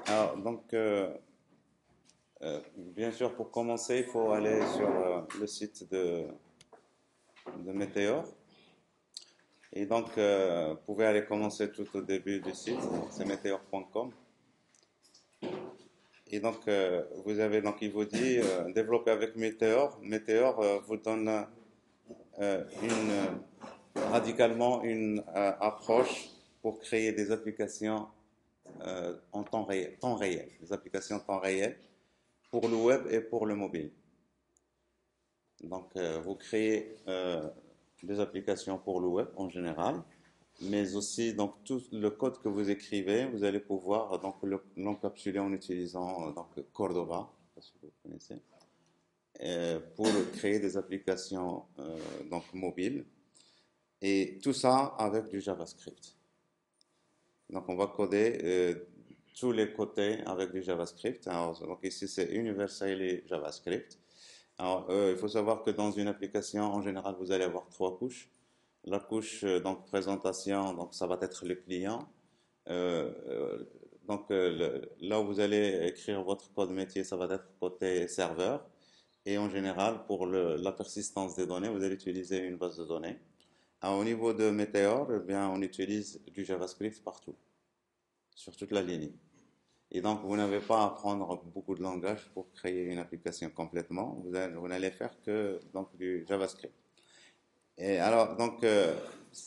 Alors, bien sûr, pour commencer, il faut aller sur le site de Meteor. Et vous pouvez aller commencer tout au début du site, c'est meteor.com. Et vous avez, il vous dit, développer avec Meteor. Meteor vous donne radicalement une approche pour créer des applications en temps réel, des applications en temps réel pour le web et pour le mobile. Vous créez des applications pour le web en général, mais aussi tout le code que vous écrivez, vous allez pouvoir l'encapsuler en utilisant Cordova, parce que vous connaissez, pour créer des applications mobiles, et tout ça avec du JavaScript. Donc on va coder tous les côtés avec du JavaScript. Alors, donc ici c'est Universally JavaScript. Alors, il faut savoir que dans une application, en général, vous allez avoir trois couches. La couche présentation, donc ça va être le client. Là où vous allez écrire votre code métier, ça va être côté serveur. Et en général, pour la persistance des données, vous allez utiliser une base de données. Alors, au niveau de Meteor, eh bien, on utilise du JavaScript partout, sur toute la ligne. Et donc, vous n'avez pas à apprendre beaucoup de langages pour créer une application complètement. Vous n'allez faire que du JavaScript. Et alors,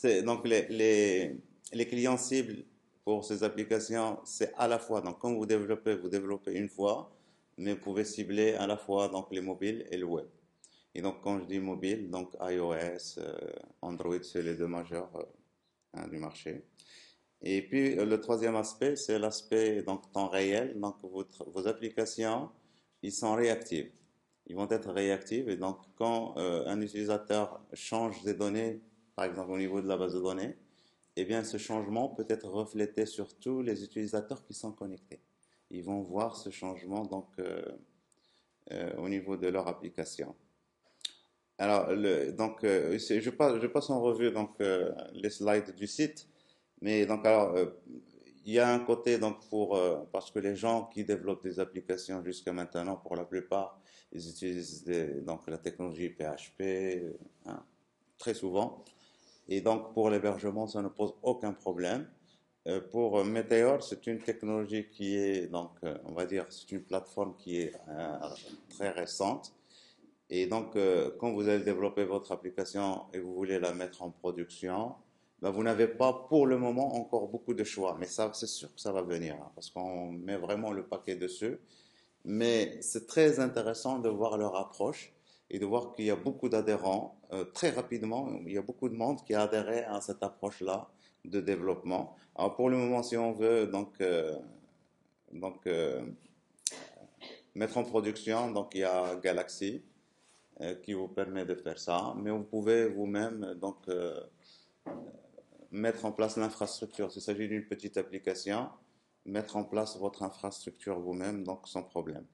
les clients cibles pour ces applications, c'est à la fois, donc quand vous développez une fois, mais vous pouvez cibler à la fois les mobiles et le web. Et donc, quand je dis mobile, donc iOS, Android, c'est les deux majeurs du marché. Et puis le troisième aspect, c'est l'aspect temps réel. Donc vos applications, ils sont réactives. Ils vont être réactives et donc quand un utilisateur change des données, par exemple au niveau de la base de données, eh bien ce changement peut être reflété sur tous les utilisateurs qui sont connectés. Ils vont voir ce changement au niveau de leur application. Alors je passe en revue les slides du site. Mais il y a un côté parce que les gens qui développent des applications jusqu'à maintenant, pour la plupart, ils utilisent la technologie PHP hein, très souvent. Et donc pour l'hébergement, ça ne pose aucun problème. Pour Meteor, c'est une technologie qui est on va dire, c'est une plateforme qui est très récente. Et quand vous allez développer votre application et vous voulez la mettre en production, ben, vous n'avez pas pour le moment encore beaucoup de choix. Mais ça, c'est sûr que ça va venir, hein, parce qu'on met vraiment le paquet dessus. Mais c'est très intéressant de voir leur approche et de voir qu'il y a beaucoup d'adhérents. Très rapidement, il y a beaucoup de monde qui a adhéré à cette approche-là de développement. Alors pour le moment, si on veut donc, euh, mettre en production, donc il y a Galaxy qui vous permet de faire ça, mais vous pouvez vous-même mettre en place l'infrastructure. S'il s'agit d'une petite application, mettre en place votre infrastructure vous-même, donc sans problème.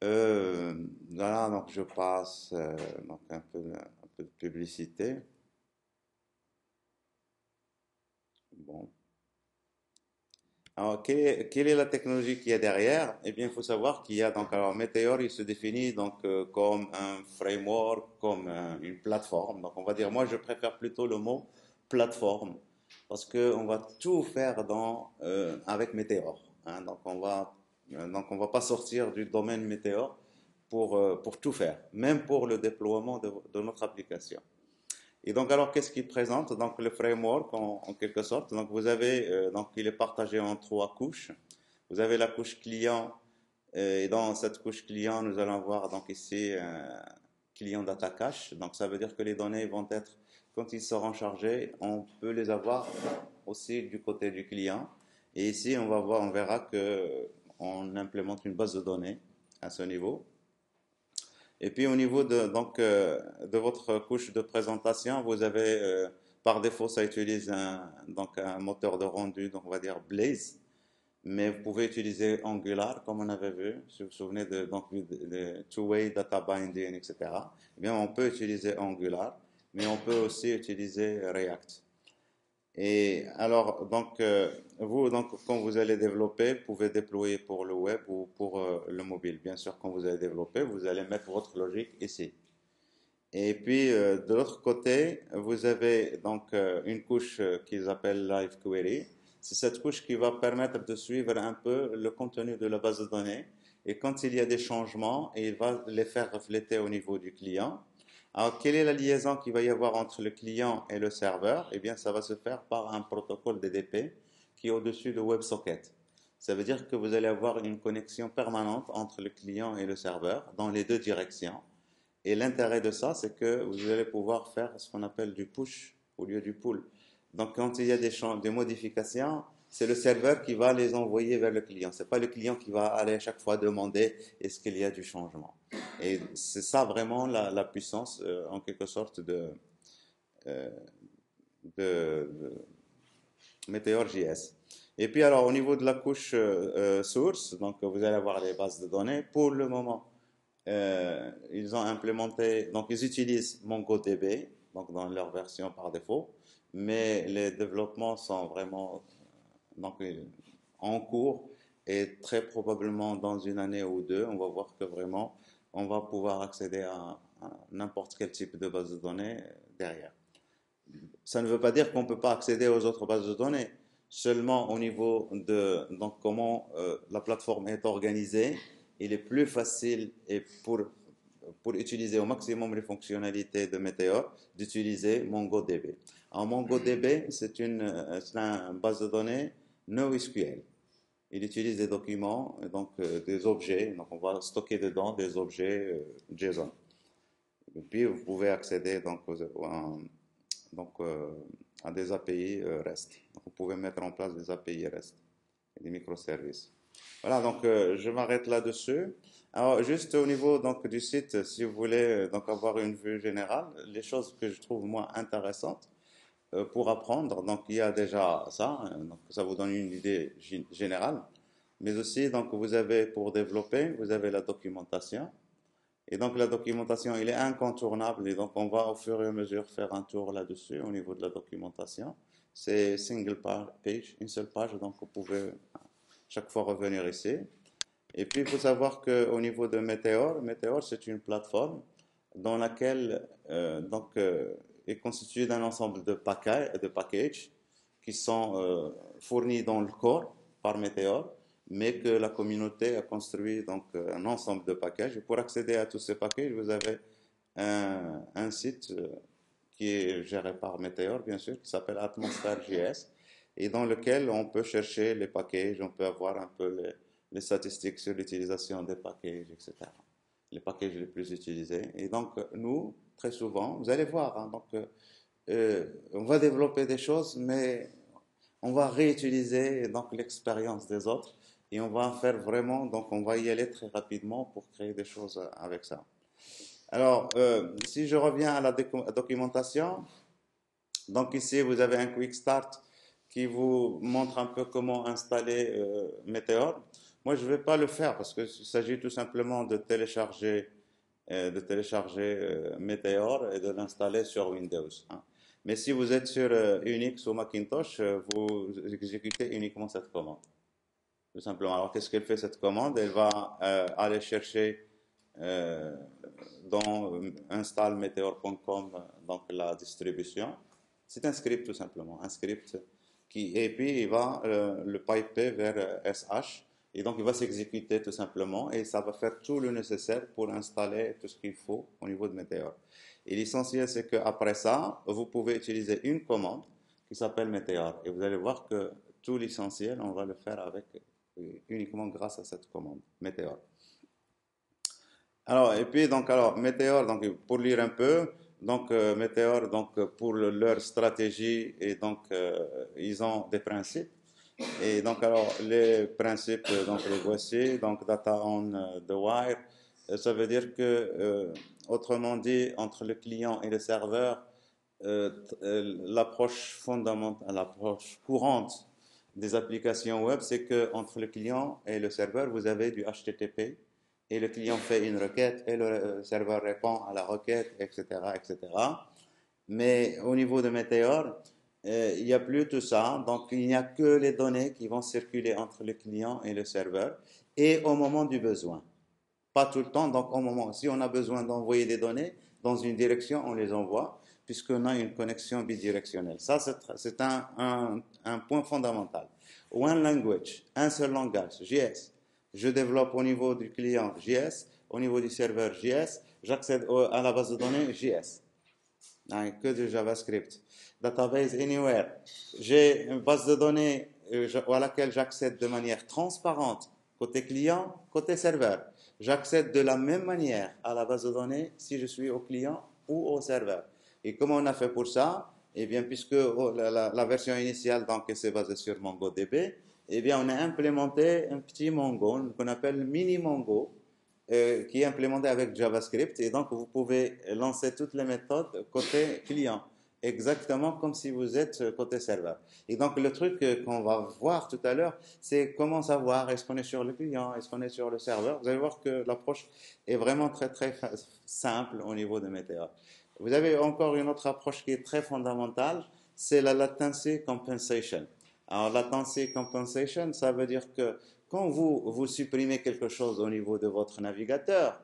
Voilà, donc je passe un peu de publicité. Bon. Alors, quelle est la technologie qui est derrière? Eh bien, il faut savoir qu'il y a alors Meteor, il se définit comme un framework, comme une plateforme. Donc, on va dire, moi, je préfère plutôt le mot plateforme parce que on va tout faire avec Meteor. Hein. On va pas sortir du domaine Meteor pour tout faire, même pour le déploiement de notre application. Et alors, qu'est-ce qu'il présente? Donc, le framework, en quelque sorte. Donc, vous avez, il est partagé en trois couches. Vous avez la couche client, et dans cette couche client, nous allons voir ici un client data cache. Donc, ça veut dire que les données vont être, quand ils seront chargés, on peut les avoir aussi du côté du client. Et ici, on verra que on implémente une base de données à ce niveau. Et puis au niveau de votre couche de présentation, vous avez par défaut ça utilise un moteur de rendu, donc on va dire Blaze, mais vous pouvez utiliser Angular comme on avait vu, si vous vous souvenez de two-way data binding, etc. Eh bien on peut utiliser Angular, mais on peut aussi utiliser React. Et alors, donc, vous, donc, quand vous allez développer, vous pouvez déployer pour le web ou pour le mobile. Bien sûr, quand vous allez développer, vous allez mettre votre logique ici. Et puis, de l'autre côté, vous avez donc une couche qu'ils appellent Live Query. C'est cette couche qui va permettre de suivre un peu le contenu de la base de données. Et quand il y a des changements, il va les faire refléter au niveau du client. Alors, quelle est la liaison qu'il va y avoir entre le client et le serveur? Eh bien, ça va se faire par un protocole DDP qui est au-dessus de WebSocket. Ça veut dire que vous allez avoir une connexion permanente entre le client et le serveur dans les deux directions. Et l'intérêt de ça, c'est que vous allez pouvoir faire ce qu'on appelle du push au lieu du pull. Donc, quand il y a des modifications, c'est le serveur qui va les envoyer vers le client. C'est pas le client qui va aller à chaque fois demander est-ce qu'il y a du changement. Et c'est ça vraiment la puissance, en quelque sorte, euh, de Meteor.js. Et puis alors au niveau de la couche source, donc vous allez avoir les bases de données. Pour le moment, ils ont implémenté, donc ils utilisent MongoDB, donc dans leur version par défaut, mais les développements sont vraiment donc, en cours et très probablement dans une année ou deux, on va voir que vraiment on va pouvoir accéder à n'importe quel type de base de données derrière. Ça ne veut pas dire qu'on ne peut pas accéder aux autres bases de données, seulement au niveau de donc, comment la plateforme est organisée, il est plus facile et pour utiliser au maximum les fonctionnalités de Meteor, d'utiliser MongoDB. Alors, MongoDB, c'est une base de données NoSQL. Il utilise des documents, donc des objets, donc on va stocker dedans des objets JSON. Et puis vous pouvez accéder donc, à des API REST. Donc, vous pouvez mettre en place des API REST, des microservices. Voilà, donc je m'arrête là-dessus. Alors, juste au niveau donc, du site, si vous voulez donc, avoir une vue générale, les choses que je trouve moi intéressantes pour apprendre, donc il y a déjà ça, donc ça vous donne une idée générale, mais aussi donc vous avez pour développer, vous avez la documentation. Et donc la documentation, il est incontournable et donc on va au fur et à mesure faire un tour là-dessus au niveau de la documentation. C'est single page, une seule page, donc vous pouvez chaque fois revenir ici. Et puis il faut savoir qu'au niveau de Meteor, Meteor c'est une plateforme dans laquelle est constituée d'un ensemble de packages qui sont fournis dans le corps par Meteor, mais que la communauté a construit donc un ensemble de packages. Et pour accéder à tous ces packages, vous avez un site qui est géré par Meteor, bien sûr, qui s'appelle Atmosphere.js, et dans lequel on peut chercher les packages, on peut avoir un peu les statistiques sur l'utilisation des packages, etc. Les packages les plus utilisés. Et donc, nous, très souvent, vous allez voir, hein, donc, on va développer des choses, mais on va réutiliser donc l'expérience des autres et on va faire vraiment, donc on va y aller très rapidement pour créer des choses avec ça. Alors, si je reviens à la documentation, donc ici vous avez un quick start qui vous montre un peu comment installer Meteor. Moi, je ne vais pas le faire parce qu'il s'agit tout simplement de télécharger Meteor et de l'installer sur Windows, hein. Mais si vous êtes sur Unix ou Macintosh, vous exécutez uniquement cette commande. Tout simplement. Alors, qu'est-ce qu'elle fait cette commande? Elle va aller chercher dans install-meteor.com donc la distribution. C'est un script tout simplement, un script et puis il va le piper vers SH et donc il va s'exécuter tout simplement et ça va faire tout le nécessaire pour installer tout ce qu'il faut au niveau de Meteor. Et l'essentiel c'est qu'après ça, vous pouvez utiliser une commande qui s'appelle Meteor et vous allez voir que tout l'essentiel, on va le faire avec uniquement grâce à cette commande Meteor. Alors, et puis, donc, alors, Meteor, donc, pour lire un peu, donc, Meteor, donc, pour leur stratégie, et donc, ils ont des principes. Et donc, alors, les principes, donc, les voici. Donc, data on the wire, ça veut dire que, autrement dit, entre le client et le serveur, l'approche fondamentale, l'approche courante des applications web, c'est que entre le client et le serveur, vous avez du HTTP et le client fait une requête et le serveur répond à la requête, etc., etc. Mais au niveau de Meteor, Il n'y a plus tout ça, donc il n'y a que les données qui vont circuler entre le client et le serveur et au moment du besoin. Pas tout le temps, donc au moment, si on a besoin d'envoyer des données dans une direction, on les envoie, puisqu'on a une connexion bidirectionnelle. Ça, c'est un point fondamental. One language, un seul langage, JS. Je développe au niveau du client JS, au niveau du serveur JS, j'accède à la base de données JS. Hein, que du JavaScript. Database Anywhere. J'ai une base de données à laquelle j'accède de manière transparente côté client, côté serveur. J'accède de la même manière à la base de données si je suis au client ou au serveur. Et comment on a fait pour ça? Eh bien, puisque la version initiale donc c'est basée sur MongoDB, eh bien, on a implémenté un petit Mongo qu'on appelle Mini Mongo qui est implémenté avec JavaScript et donc vous pouvez lancer toutes les méthodes côté client, exactement comme si vous êtes côté serveur. Et donc le truc qu'on va voir tout à l'heure, c'est comment savoir est-ce qu'on est sur le client, est-ce qu'on est sur le serveur. Vous allez voir que l'approche est vraiment très très simple au niveau de Meteor. Vous avez encore une autre approche qui est très fondamentale, c'est la latency compensation. Alors, latency compensation, ça veut dire que quand vous supprimez quelque chose au niveau de votre navigateur,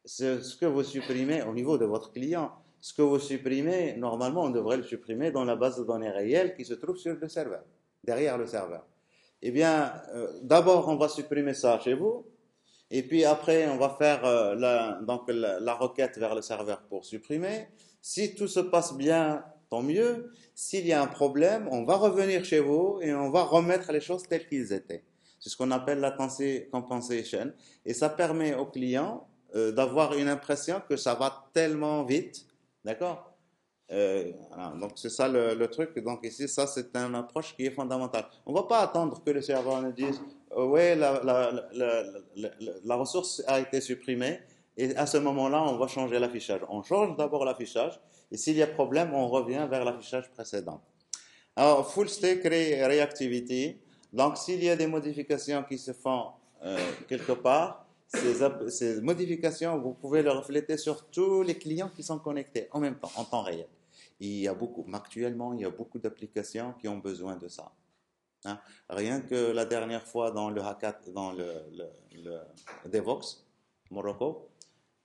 c'est ce que vous supprimez au niveau de votre client. Ce que vous supprimez, normalement, on devrait le supprimer dans la base de données réelle qui se trouve sur le serveur, derrière le serveur. Eh bien, d'abord, on va supprimer ça chez vous, et puis après, on va faire donc la requête vers le serveur pour supprimer. Si tout se passe bien, tant mieux. S'il y a un problème, on va revenir chez vous et on va remettre les choses telles qu'elles étaient. C'est ce qu'on appelle latency compensation. Et ça permet au client d'avoir une impression que ça va tellement vite. D'accord? Voilà, donc c'est ça le truc. Donc ici, ça c'est une approche qui est fondamentale. On ne va pas attendre que le serveur nous dise, ouais, la ressource a été supprimée et à ce moment-là, on va changer l'affichage. On change d'abord l'affichage et s'il y a problème, on revient vers l'affichage précédent. Alors, full stack reactivity. Donc, s'il y a des modifications qui se font quelque part, ces modifications, vous pouvez les refléter sur tous les clients qui sont connectés en même temps, en temps réel. Il y a beaucoup, actuellement, il y a beaucoup d'applications qui ont besoin de ça. Hein. Rien que la dernière fois dans le hackathon, dans le Devox, Morocco,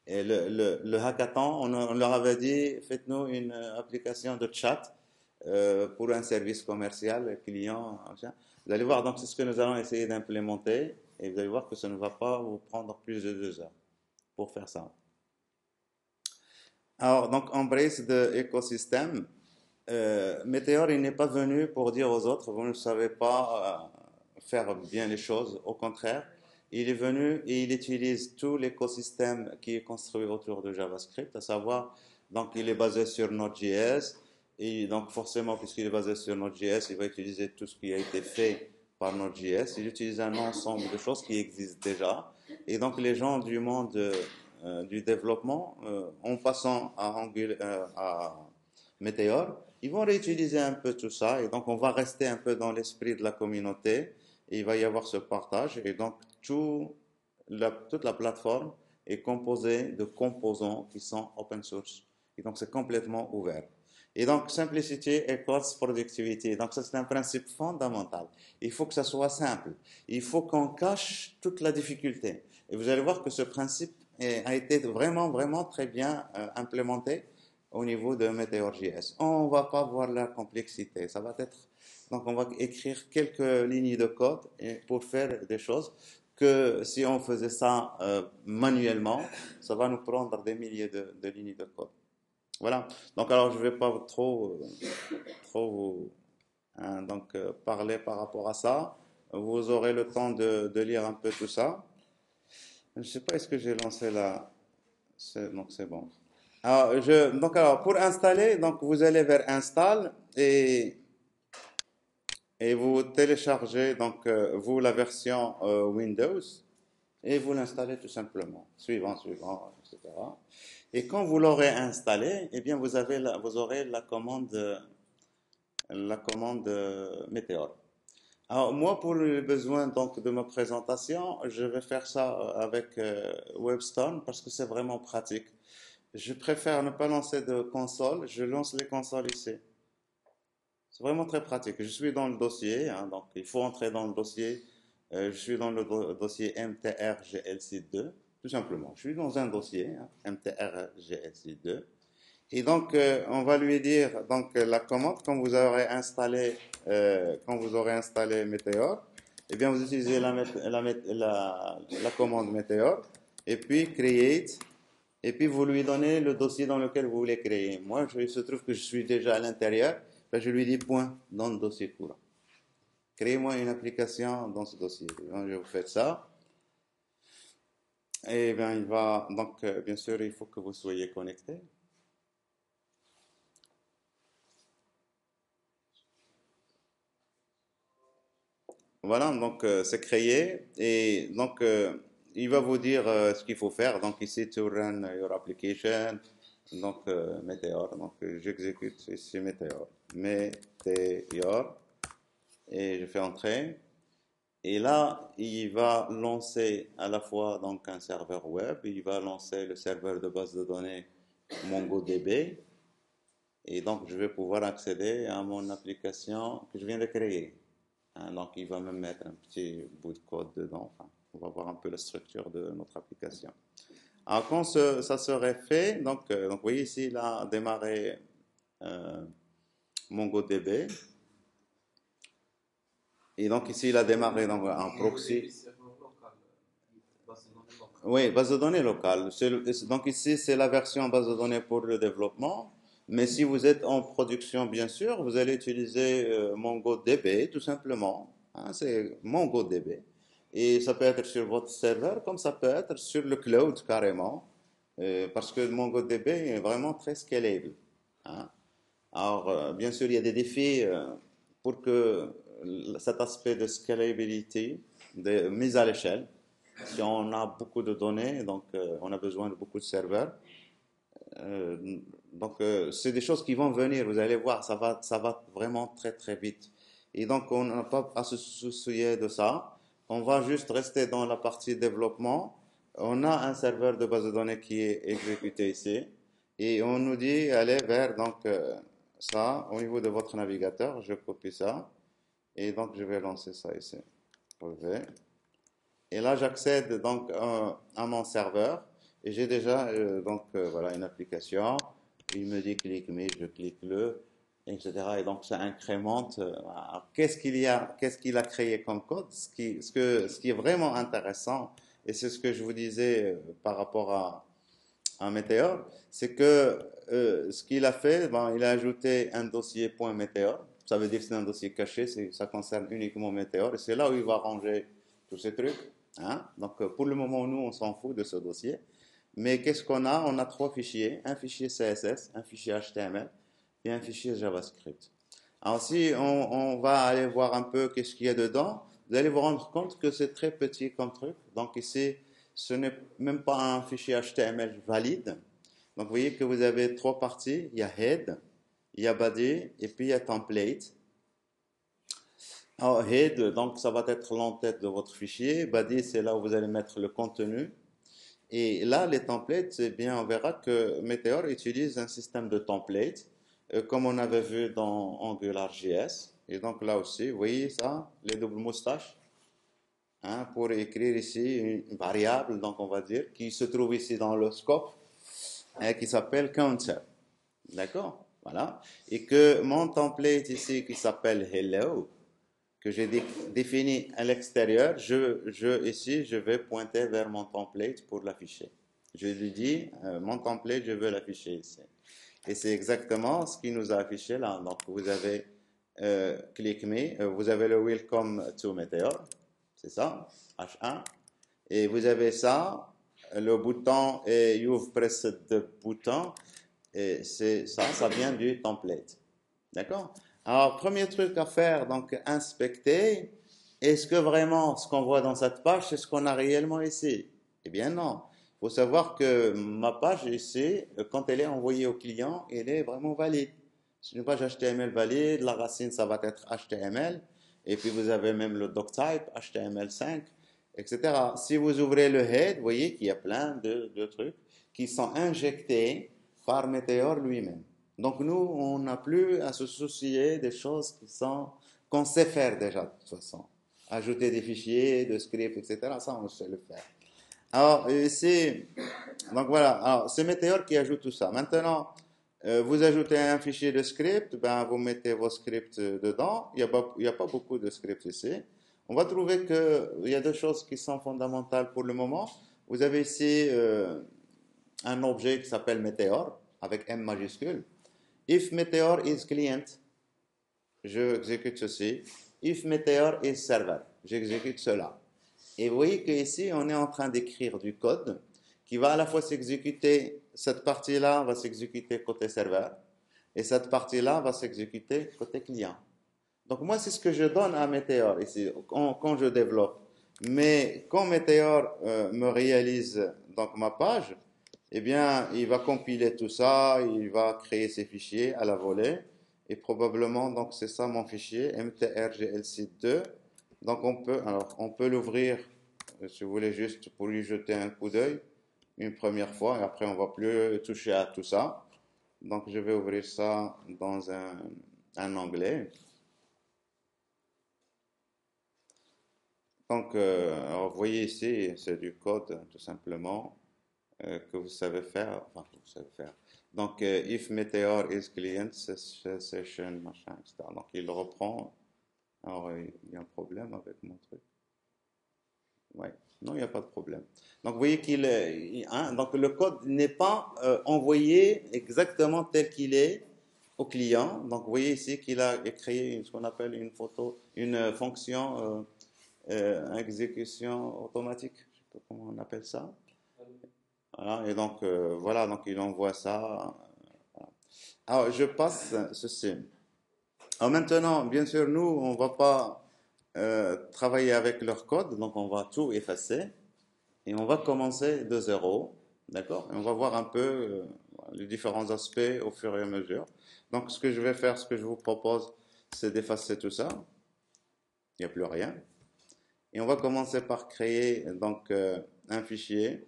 et le hackathon, on leur avait dit, faites-nous une application de chat pour un service commercial, client. Machin. Vous allez voir, donc c'est ce que nous allons essayer d'implémenter et vous allez voir que ça ne va pas vous prendre plus de 2 heures pour faire ça. Alors, donc, embrace de écosystème. Meteor, il n'est pas venu pour dire aux autres, vous ne savez pas faire bien les choses. Au contraire, il est venu et il utilise tout l'écosystème qui est construit autour de JavaScript, à savoir, donc, il est basé sur Node.js. Et donc, forcément, puisqu'il est basé sur Node.js, il va utiliser tout ce qui a été fait par Node.js. Il utilise un ensemble de choses qui existent déjà. Et donc, les gens du monde du développement, en passant à Meteor, ils vont réutiliser un peu tout ça. Et donc, on va rester un peu dans l'esprit de la communauté. Et il va y avoir ce partage. Et donc, toute la plateforme est composée de composants qui sont open source. Et donc, c'est complètement ouvert. Et donc, simplicity equals productivity. Donc, ça, c'est un principe fondamental. Il faut que ça soit simple. Il faut qu'on cache toute la difficulté. Et vous allez voir que ce principe a été vraiment, vraiment très bien implémenté au niveau de Meteor.js. On ne va pas voir la complexité. Ça va être, donc, on va écrire quelques lignes de code pour faire des choses que si on faisait ça manuellement, ça va nous prendre des milliers de lignes de code. Voilà. Donc, alors, je ne vais pas trop vous donc, parler par rapport à ça. Vous aurez le temps de lire un peu tout ça. Je ne sais pas, est-ce que j'ai lancé là? Donc, c'est bon. Donc, alors, pour installer, donc, vous allez vers Install et vous téléchargez, donc, vous, la version Windows et vous l'installez tout simplement, suivant, etc. Et quand vous l'aurez installé, eh bien, vous aurez la commande Meteor. Alors, moi, pour le besoin donc, de ma présentation, je vais faire ça avec WebStorm parce que c'est vraiment pratique. Je préfère ne pas lancer de console, je lance les consoles ici. C'est vraiment très pratique. Je suis dans le dossier, hein, donc il faut entrer dans le dossier. Je suis dans le dossier MTRGLC2, tout simplement. Je suis dans un dossier, hein, MTRGLC2. Et donc, on va lui dire donc la commande quand vous aurez installé Meteor, eh bien vous utilisez la commande Meteor et puis create et puis vous lui donnez le dossier dans lequel vous voulez créer. Moi, il se trouve que je suis déjà à l'intérieur, ben, je lui dis point dans le dossier courant. Créez-moi une application dans ce dossier. Donc, je vous fais ça. Et bien, il va donc bien sûr, il faut que vous soyez connecté. Voilà, donc c'est créé et donc il va vous dire ce qu'il faut faire. Donc ici, to run your application, donc Meteor, donc j'exécute ici Meteor, Meteor et je fais entrer. Et là, il va lancer à la fois donc un serveur web, il va lancer le serveur de base de données MongoDB et donc je vais pouvoir accéder à mon application que je viens de créer. Hein, donc, il va me mettre un petit bout de code dedans. Enfin, on va voir un peu la structure de notre application. Alors, quand ça serait fait, donc vous voyez ici, il a démarré euh, MongoDB. Et donc, ici, il a démarré donc, un proxy. Oui, base de données locale. Donc ici, c'est la version base de données pour le développement. Mais si vous êtes en production, bien sûr, vous allez utiliser MongoDB, tout simplement. Hein, c'est MongoDB. Et ça peut être sur votre serveur, comme ça peut être sur le cloud carrément. Parce que MongoDB est vraiment très scalable. Hein. Alors, bien sûr, il y a des défis pour que cet aspect de scalability, de mise à l'échelle, si on a beaucoup de données, donc on a besoin de beaucoup de serveurs. Euh, donc c'est des choses qui vont venir, vous allez voir, ça va vraiment très très vite. Et donc on n'a pas à se soucier de ça. On va juste rester dans la partie développement. On a un serveur de base de données qui est exécuté ici. Et on nous dit, allez vers donc ça au niveau de votre navigateur. Je copie ça. Et donc je vais lancer ça ici. Relevé. Et là, j'accède donc à mon serveur et j'ai déjà voilà une application. Il me dit clique mais je clique le, etc. Et donc ça incrémente. Qu'est-ce qu'il a créé comme code? Ce qui est vraiment intéressant et c'est ce que je vous disais par rapport à Meteor, c'est que ce qu'il a fait, ben, il a ajouté un dossier .meteor. Ça veut dire que c'est un dossier caché, ça concerne uniquement Meteor et c'est là où il va ranger tous ces trucs. Hein. Donc, pour le moment, nous, on s'en fout de ce dossier. Mais qu'est-ce qu'on a? On a trois fichiers. Un fichier CSS, un fichier HTML et un fichier JavaScript. Alors, si on va aller voir un peu qu'est-ce qu'il y a dedans, vous allez vous rendre compte que c'est très petit comme truc. Donc, ici, ce n'est même pas un fichier HTML valide. Donc, vous voyez que vous avez trois parties. Il y a head, il y a body et puis il y a template. Alors, head, donc ça va être l'entête de votre fichier. Body, c'est là où vous allez mettre le contenu. Et là, les templates, eh bien, on verra que Meteor utilise un système de templates, comme on avait vu dans AngularJS. Et donc là aussi, vous voyez ça, les doubles moustaches, hein, pour écrire ici une variable, donc on va dire, qui se trouve ici dans le scope, hein, qui s'appelle counter. D'accord? Voilà. Et que mon template ici, qui s'appelle hello, que j'ai défini à l'extérieur, ici, je vais pointer vers mon template pour l'afficher. Je lui dis, mon template, je veux l'afficher ici. Et c'est exactement ce qui nous a affiché là. Donc, vous avez Click Me, vous avez le Welcome to Meteor, c'est ça, H1. Et vous avez ça, le bouton et You've pressed the button, et ça vient du template. D'accord? Alors, premier truc à faire, donc inspecter. Est-ce que vraiment ce qu'on voit dans cette page, c'est ce qu'on a réellement ici? Eh bien non. Il faut savoir que ma page ici, quand elle est envoyée au client, elle est vraiment valide. C'est une page HTML valide, la racine, ça va être HTML. Et puis vous avez même le doctype, HTML5, etc. Si vous ouvrez le head, vous voyez qu'il y a plein de trucs qui sont injectés par Meteor lui-même. Donc nous, on n'a plus à se soucier des choses qu'on sait faire déjà de toute façon. Ajouter des fichiers, des scripts, etc. Ça, on sait le faire. Alors, donc voilà, alors c'est Meteor qui ajoute tout ça. Maintenant, vous ajoutez un fichier de script, ben, vous mettez vos scripts dedans. Il y a pas beaucoup de scripts ici. On va trouver qu'il y a deux choses qui sont fondamentales pour le moment. Vous avez ici un objet qui s'appelle Meteor, avec M majuscule. If Meteor is client, je exécute ceci. If Meteor is server, j'exécute cela. Et vous voyez qu'ici, on est en train d'écrire du code qui va à la fois s'exécuter, cette partie-là va s'exécuter côté serveur, et cette partie-là va s'exécuter côté client. Donc moi, c'est ce que je donne à Meteor ici, quand je développe. Mais quand Meteor me réalise donc ma page, eh bien, il va compiler tout ça, il va créer ses fichiers à la volée, et probablement, donc c'est ça mon fichier, mtrglc2. Donc on peut l'ouvrir, si vous voulez, juste pour lui jeter un coup d'œil une première fois, et après on va plus toucher à tout ça. Donc je vais ouvrir ça dans un onglet. Donc, alors, vous voyez ici, c'est du code tout simplement que vous savez faire, enfin que vous savez faire. Donc, if Meteor is client session, machin, etc. Donc, il reprend. Alors, il y a un problème avec mon truc. Ouais, non, il n'y a pas de problème. Donc, vous voyez hein, donc le code n'est pas envoyé exactement tel qu'il est au client. Donc, vous voyez ici qu'il a créé ce qu'on appelle une fonction exécution automatique. Je ne sais pas comment on appelle ça. Voilà, et donc, voilà, donc il envoie ça. Alors, je passe ceci. Alors maintenant, bien sûr, nous, on ne va pas travailler avec leur code, donc on va tout effacer et on va commencer de zéro, d'accord? Et on va voir un peu les différents aspects au fur et à mesure. Donc, ce que je vais faire, ce que je vous propose, c'est d'effacer tout ça. Il n'y a plus rien. Et on va commencer par créer donc un fichier.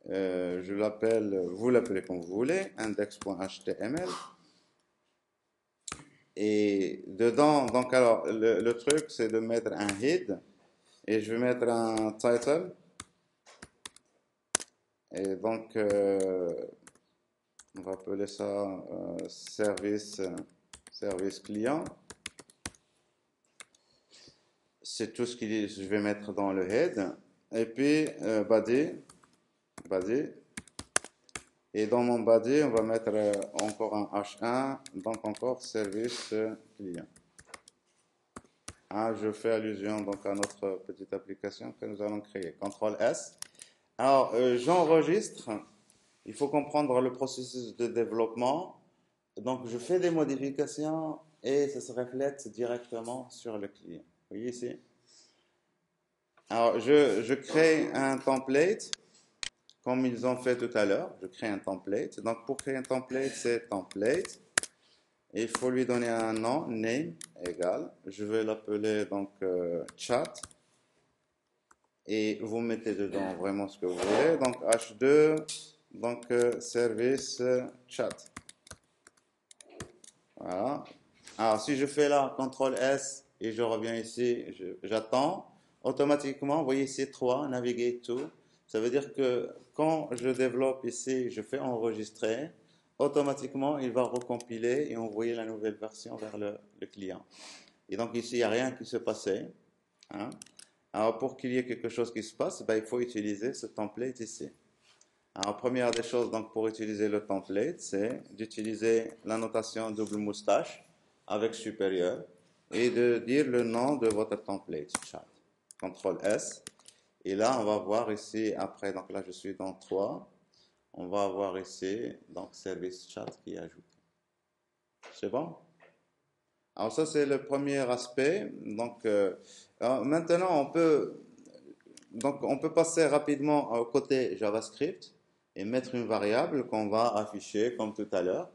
Vous l'appelez comme vous voulez, index.html. Et dedans, donc alors, le truc, c'est de mettre un head. Et je vais mettre un title. Et donc, on va appeler ça service client. C'est tout ce que je vais mettre dans le head. Et puis, body. Et dans mon body, on va mettre encore un H1, donc encore service client. Ah, je fais allusion donc à notre petite application que nous allons créer. CTRL S. Alors, j'enregistre. Il faut comprendre le processus de développement. Donc, je fais des modifications et ça se reflète directement sur le client. Vous voyez ici? Alors, je crée un template, comme ils ont fait tout à l'heure. Je crée un template. Donc, pour créer un template, c'est template. Et il faut lui donner un nom, name, égal. Je vais l'appeler donc chat. Et vous mettez dedans vraiment ce que vous voulez. Donc, H2, donc service chat. Voilà. Alors, si je fais là, CTRL S, et je reviens ici, j'attends. Automatiquement, vous voyez ici 3, navigate to. Ça veut dire que quand je développe ici, je fais enregistrer, automatiquement, il va recompiler et envoyer la nouvelle version vers le client. Et donc ici, il n'y a rien qui se passait. Hein. Alors, pour qu'il y ait quelque chose qui se passe, ben, il faut utiliser ce template ici. Alors, première des choses, donc, pour utiliser le template, c'est d'utiliser la notation double moustache avec supérieur et de dire le nom de votre template, chat. CTRL S. Et là, on va voir ici, après, donc là, je suis dans 3. On va avoir ici, donc, service chat qui est ajouté. C'est bon? Alors, ça, c'est le premier aspect. Donc, maintenant, on peut passer rapidement au côté JavaScript et mettre une variable qu'on va afficher comme tout à l'heure.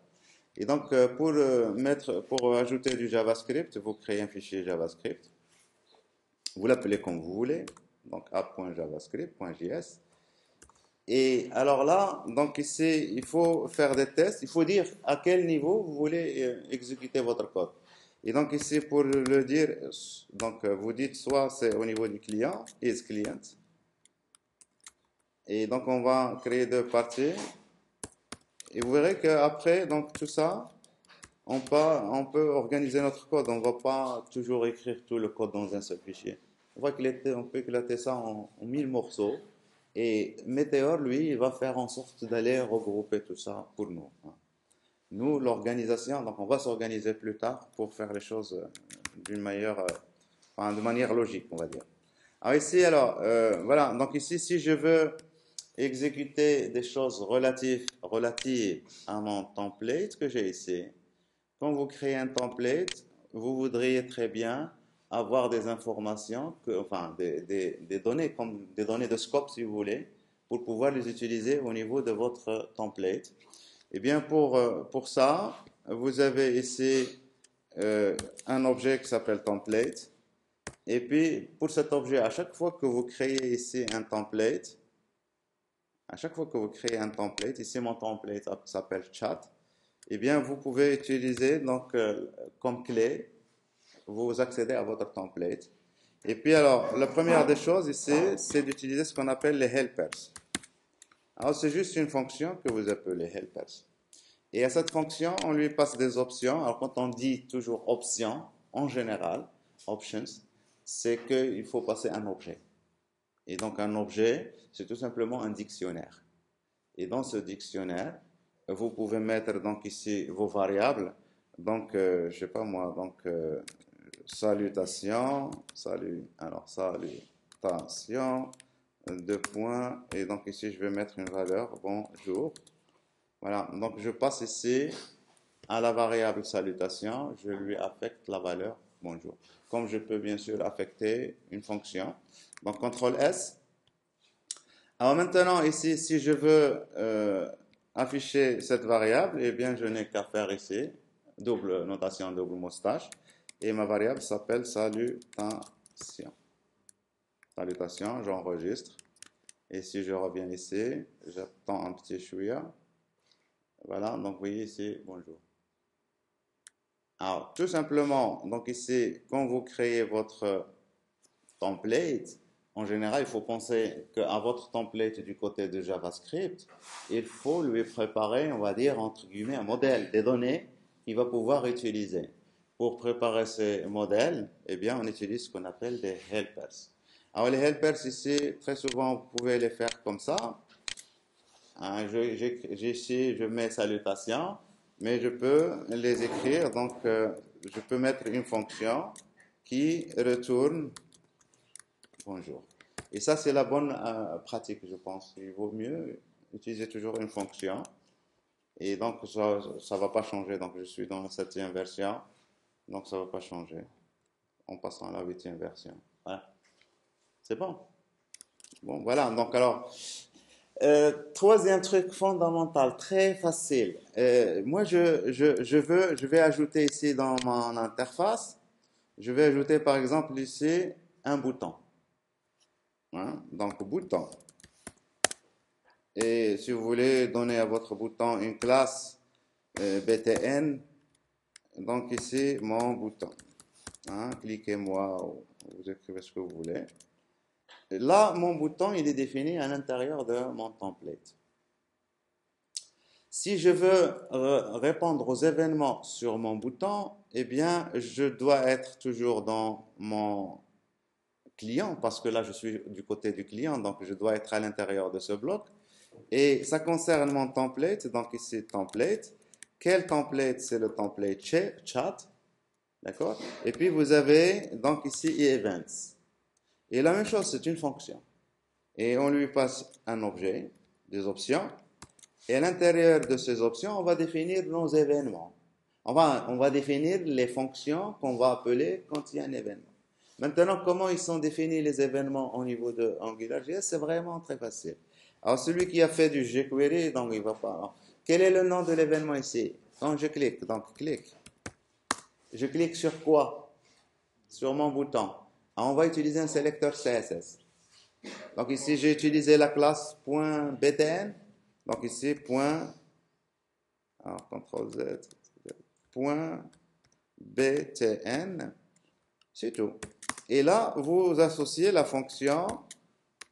Et donc, pour ajouter du JavaScript, vous créez un fichier JavaScript. Vous l'appelez comme vous voulez. Donc, app.javascript.js. Et alors là, donc ici, il faut faire des tests. Il faut dire à quel niveau vous voulez exécuter votre code. Et donc ici, pour le dire, donc vous dites soit c'est au niveau du client, is client. Et donc on va créer deux parties. Et vous verrez qu'après, donc tout ça, on peut organiser notre code. On ne va pas toujours écrire tout le code dans un seul fichier. On peut éclater ça en 1000 morceaux. Et Meteor, lui, il va faire en sorte d'aller regrouper tout ça pour nous. Nous, l'organisation, donc on va s'organiser plus tard pour faire les choses de manière logique, on va dire. Alors ici, voilà, donc ici, si je veux exécuter des choses relatives à mon template que j'ai ici, quand vous créez un template, vous voudriez très bien avoir des informations, enfin des données, comme des données de scope si vous voulez, pour pouvoir les utiliser au niveau de votre template. Eh bien, pour ça, vous avez ici un objet qui s'appelle template. Et puis, pour cet objet, à chaque fois que vous créez ici un template, ici mon template s'appelle chat, eh bien, vous pouvez utiliser donc comme clé, vous accédez à votre template. Et puis alors, la première des choses ici, c'est d'utiliser ce qu'on appelle les helpers. Alors, c'est juste une fonction que vous appelez helpers. Et à cette fonction, on lui passe des options. Alors, quand on dit toujours option, en général, options, c'est qu'il faut passer un objet. Et donc, un objet, c'est tout simplement un dictionnaire. Et dans ce dictionnaire, vous pouvez mettre donc ici vos variables. Donc, je sais pas moi, donc salutation, salutation, deux points, et donc ici je vais mettre une valeur, bonjour. Voilà, donc je passe ici à la variable salutation, je lui affecte la valeur bonjour. Comme je peux bien sûr affecter une fonction. Donc CTRL S. Alors maintenant ici, si je veux afficher cette variable, eh bien je n'ai qu'à faire ici, double notation, double moustache, et ma variable s'appelle salutation. Salutation, j'enregistre. Et si je reviens ici, j'attends un petit chouïa. Voilà, donc vous voyez ici, bonjour. Alors, tout simplement, donc ici, quand vous créez votre template, en général, il faut penser qu'à votre template du côté de JavaScript, il faut lui préparer, on va dire, entre guillemets, un modèle, des données qu'il va pouvoir utiliser. Pour préparer ces modèles, eh bien, on utilise ce qu'on appelle des helpers. Alors, les helpers ici, très souvent, vous pouvez les faire comme ça. Ici, je mets salutation, mais je peux les écrire. Donc, je peux mettre une fonction qui retourne bonjour. Et ça, c'est la bonne pratique, je pense. Il vaut mieux utiliser toujours une fonction. Et donc, ça ne va pas changer. Donc, je suis dans la 7e version. Donc, ça ne va pas changer en passant à la 8e version. Voilà. C'est bon. Bon, voilà. Donc, alors, troisième truc fondamental, très facile. Moi, je vais ajouter ici dans mon interface, je vais ajouter par exemple ici un bouton. Hein? Donc, bouton. Et si vous voulez donner à votre bouton une classe btn, donc ici, mon bouton. Hein? Cliquez-moi, vous écrivez ce que vous voulez. Et là, mon bouton, il est défini à l'intérieur de mon template. Si je veux répondre aux événements sur mon bouton, eh bien, je dois être toujours dans mon client, parce que là, je suis du côté du client, donc je dois être à l'intérieur de ce bloc. Et ça concerne mon template, donc ici, template. Quel template? C'est le template chat, d'accord? Et puis, vous avez donc ici events. Et la même chose, c'est une fonction. Et on lui passe un objet, des options. Et à l'intérieur de ces options, on va définir nos événements. Enfin, on va définir les fonctions qu'on va appeler quand il y a un événement. Maintenant, comment ils sont définis les événements au niveau de AngularJS? C'est vraiment très facile. Alors, celui qui a fait du jQuery, donc il va pas. Alors, quel est le nom de l'événement ici? Quand je clique, donc clique. Je clique sur quoi? Sur mon bouton. Alors, on va utiliser un sélecteur CSS. Donc ici, j'ai utilisé la classe .btn. Donc ici, alors, CTRL Z, .btn, c'est tout. Et là, vous associez la fonction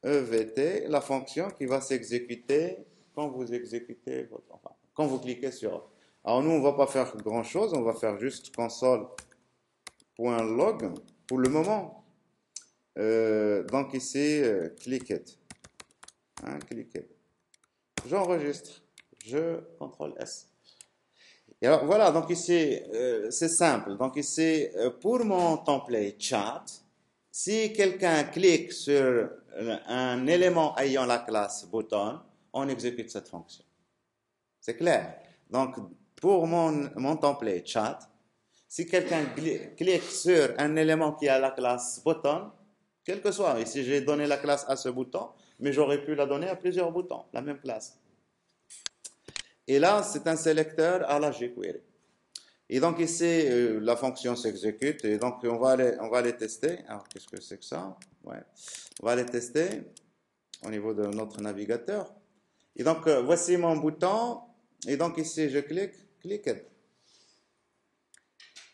EVT, la fonction qui va s'exécuter quand vous exécutez enfin, quand vous cliquez sur. Alors nous, on ne va pas faire grand-chose, on va faire juste console.log pour le moment. Donc ici, cliquez. Hein, cliquez. J'enregistre. Je CTRL S. Et alors voilà, donc ici, c'est simple. Donc ici, pour mon template chat, si quelqu'un clique sur un élément ayant la classe button, on exécute cette fonction. C'est clair. Donc, pour mon template chat, si quelqu'un clique sur un élément qui a la classe button, quel que soit, ici j'ai donné la classe à ce bouton, mais j'aurais pu la donner à plusieurs boutons, la même classe. Et là, c'est un sélecteur à la jQuery. Et donc ici, la fonction s'exécute, et donc on va aller tester. Alors, qu'est-ce que c'est que ça? Ouais. On va aller tester au niveau de notre navigateur. Et donc, voici mon bouton, et donc ici, je clique.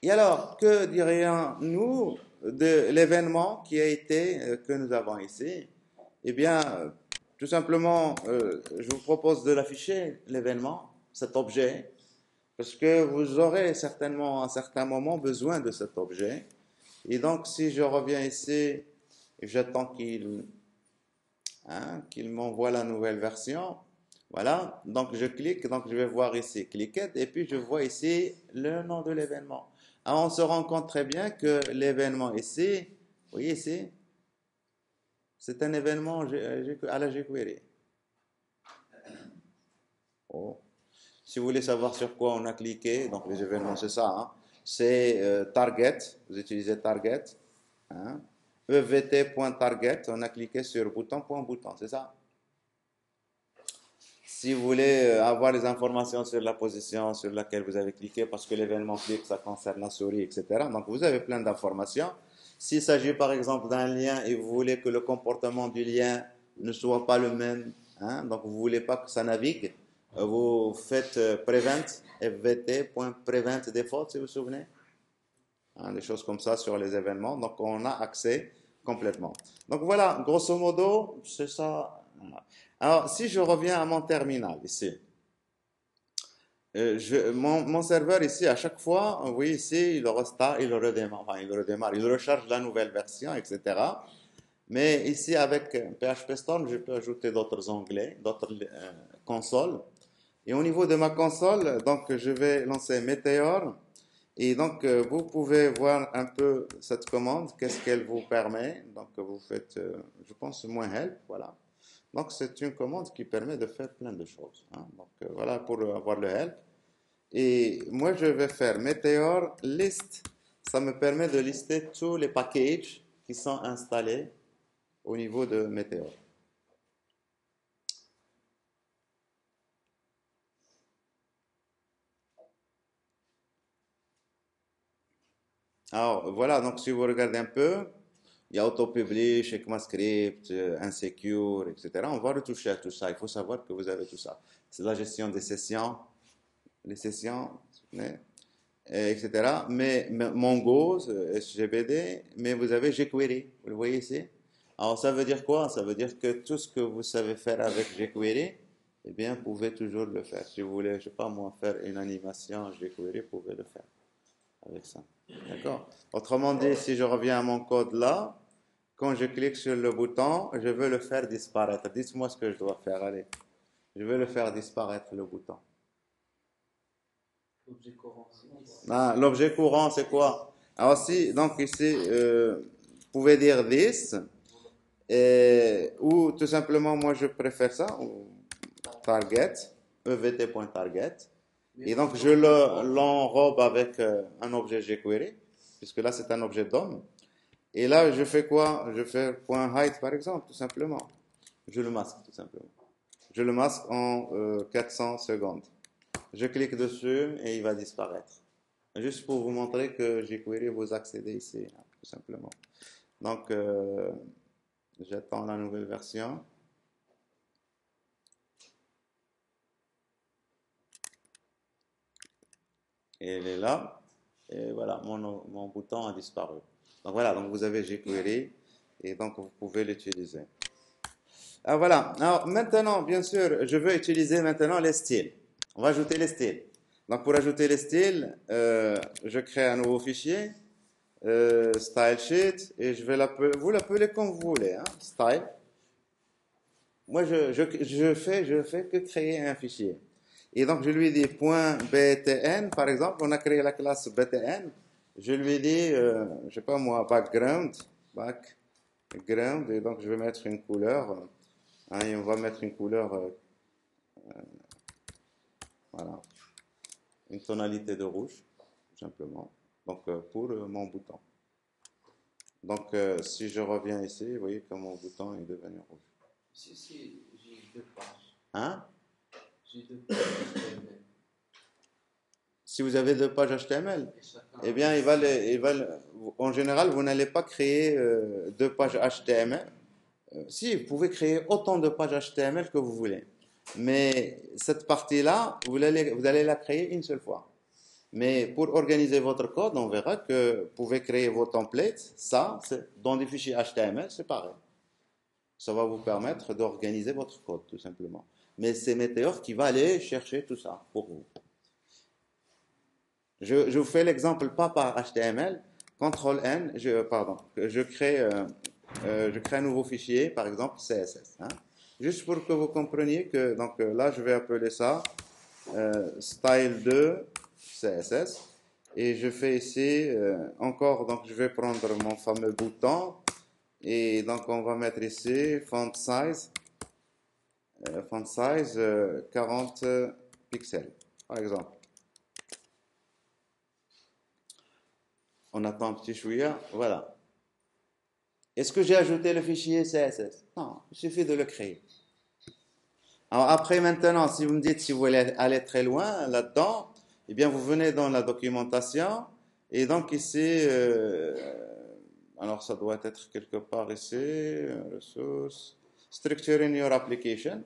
Et alors, que dirions-nous de l'événement qui a été, que nous avons ici? Eh bien, tout simplement, je vous propose de l'afficher, l'événement, cet objet, parce que vous aurez certainement à un certain moment besoin de cet objet. Et donc, si je reviens ici, j'attends qu'il m'envoie la nouvelle version. Voilà, donc je clique, donc je vais voir ici, cliquette, et puis je vois ici le nom de l'événement. Alors, on se rend compte très bien que l'événement ici, vous voyez ici, c'est un événement à la jQuery. Oh. Si vous voulez savoir sur quoi on a cliqué, donc les événements, c'est ça. Hein. C'est target, vous utilisez target. Hein. EVT.target, on a cliqué sur bouton, c'est ça. Si vous voulez avoir les informations sur la position sur laquelle vous avez cliqué, parce que l'événement clique, ça concerne la souris, etc. Donc vous avez plein d'informations. S'il s'agit par exemple d'un lien et vous voulez que le comportement du lien ne soit pas le même, hein, donc vous ne voulez pas que ça navigue, vous faites prevent, fvt.prevent default, si vous vous souvenez. Hein, des choses comme ça sur les événements. Donc on a accès complètement. Donc voilà, grosso modo, c'est ça. Alors si je reviens à mon terminal ici, mon serveur ici, à chaque fois, oui, ici, il restart, il redémarre, enfin, il redémarre, il recharge la nouvelle version, etc. Mais ici, avec PHP Storm, je peux ajouter d'autres onglets, d'autres consoles. Et au niveau de ma console, donc, je vais lancer Meteor. Et donc, vous pouvez voir un peu cette commande, qu'est-ce qu'elle vous permet. Donc, vous faites, je pense, moins help, voilà. Donc, c'est une commande qui permet de faire plein de choses. Hein. Donc, voilà pour avoir le help. Et moi, je vais faire Meteor list. Ça me permet de lister tous les packages qui sont installés au niveau de Meteor. Alors, voilà, donc si vous regardez un peu, il y a Autopublish, ECMAScript, Insecure, etc. On va retoucher à tout ça. Il faut savoir que vous avez tout ça. C'est la gestion des sessions, les sessions, etc. Mais Mongo, SGBD, mais vous avez jQuery, vous le voyez ici. Alors ça veut dire quoi? Ça veut dire que tout ce que vous savez faire avec jQuery, eh bien, vous pouvez toujours le faire. Si vous voulez, je sais pas moi, faire une animation jQuery, vous pouvez le faire avec ça. D'accord? Autrement dit, si je reviens à mon code là, quand je clique sur le bouton, je veux le faire disparaître. Dites-moi ce que je dois faire. Allez, je veux le faire disparaître, le bouton. L'objet courant, Ah, l'objet courant, c'est quoi? Alors si, donc ici, vous pouvez dire this, ou tout simplement, moi je préfère ça, ou target, evt.target, et donc je l'enrobe avec un objet jQuery, puisque là c'est un objet DOM, et là je fais quoi? Je fais .hide par exemple, tout simplement. Je le masque, tout simplement. Je le masque en 400 secondes. Je clique dessus et il va disparaître. Juste pour vous montrer que jQuery, vous accédez ici, hein, tout simplement. Donc, J'attends la nouvelle version. Et elle est là. Et voilà, mon bouton a disparu. Donc voilà, donc vous avez jQuery et donc vous pouvez l'utiliser. Ah, voilà. Alors maintenant, bien sûr, je veux utiliser maintenant les styles. On va ajouter les styles. Donc pour ajouter les styles, je crée un nouveau fichier, style sheet, et je vais l'appeler, vous l'appelez comme vous voulez, hein, style. Moi, je fais que créer un fichier. Et donc, je lui dis .btn, par exemple, on a créé la classe btn. Je lui dis, je sais pas moi, background, et donc je vais mettre une couleur, hein, et on va mettre une couleur, voilà, une tonalité de rouge, tout simplement. Donc, pour mon bouton. Donc, si je reviens ici, vous voyez que mon bouton est devenu rouge. Si, j'ai deux pages. Hein? J'ai deux pages HTML. Si vous avez deux pages HTML, Et chacun eh bien, en général, vous n'allez pas créer deux pages HTML. Si, vous pouvez créer autant de pages HTML que vous voulez. Mais cette partie-là, vous allez la créer une seule fois. Mais pour organiser votre code, on verra que vous pouvez créer vos templates. Ça, dans des fichiers HTML, c'est pareil. Ça va vous permettre d'organiser votre code, tout simplement. Mais c'est Meteor qui va aller chercher tout ça pour vous. Je vous fais l'exemple pas par HTML. CTRL N, je crée un nouveau fichier, par exemple CSS. Hein. Juste pour que vous compreniez que, donc là, je vais appeler ça style2 CSS. Et je fais ici encore, donc je vais prendre mon fameux bouton. Et donc on va mettre ici font size 40 pixels, par exemple. On attend un petit chouïa, voilà. Est-ce que j'ai ajouté le fichier CSS? Non, il suffit de le créer. Alors après, maintenant, si vous me dites si vous voulez aller très loin là-dedans, eh bien, vous venez dans la documentation et donc ici, alors ça doit être quelque part ici, ressources, structure in your application.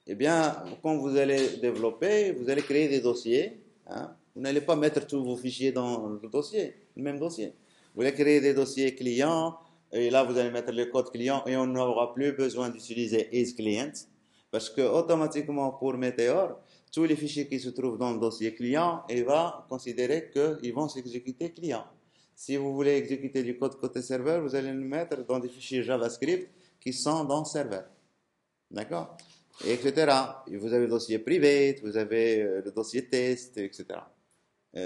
Eh bien, quand vous allez développer, vous allez créer des dossiers. Hein. Vous n'allez pas mettre tous vos fichiers dans le dossier, le même dossier. Vous allez créer des dossiers clients, et là, vous allez mettre le code client, et on n'aura plus besoin d'utiliser isClient, parce que automatiquement, pour Meteor, tous les fichiers qui se trouvent dans le dossier client, il va considérer qu'ils vont s'exécuter client. Si vous voulez exécuter du code côté serveur, vous allez le mettre dans des fichiers JavaScript qui sont dans le serveur. D'accord? Etc. Et vous avez le dossier privé, vous avez le dossier test, etc.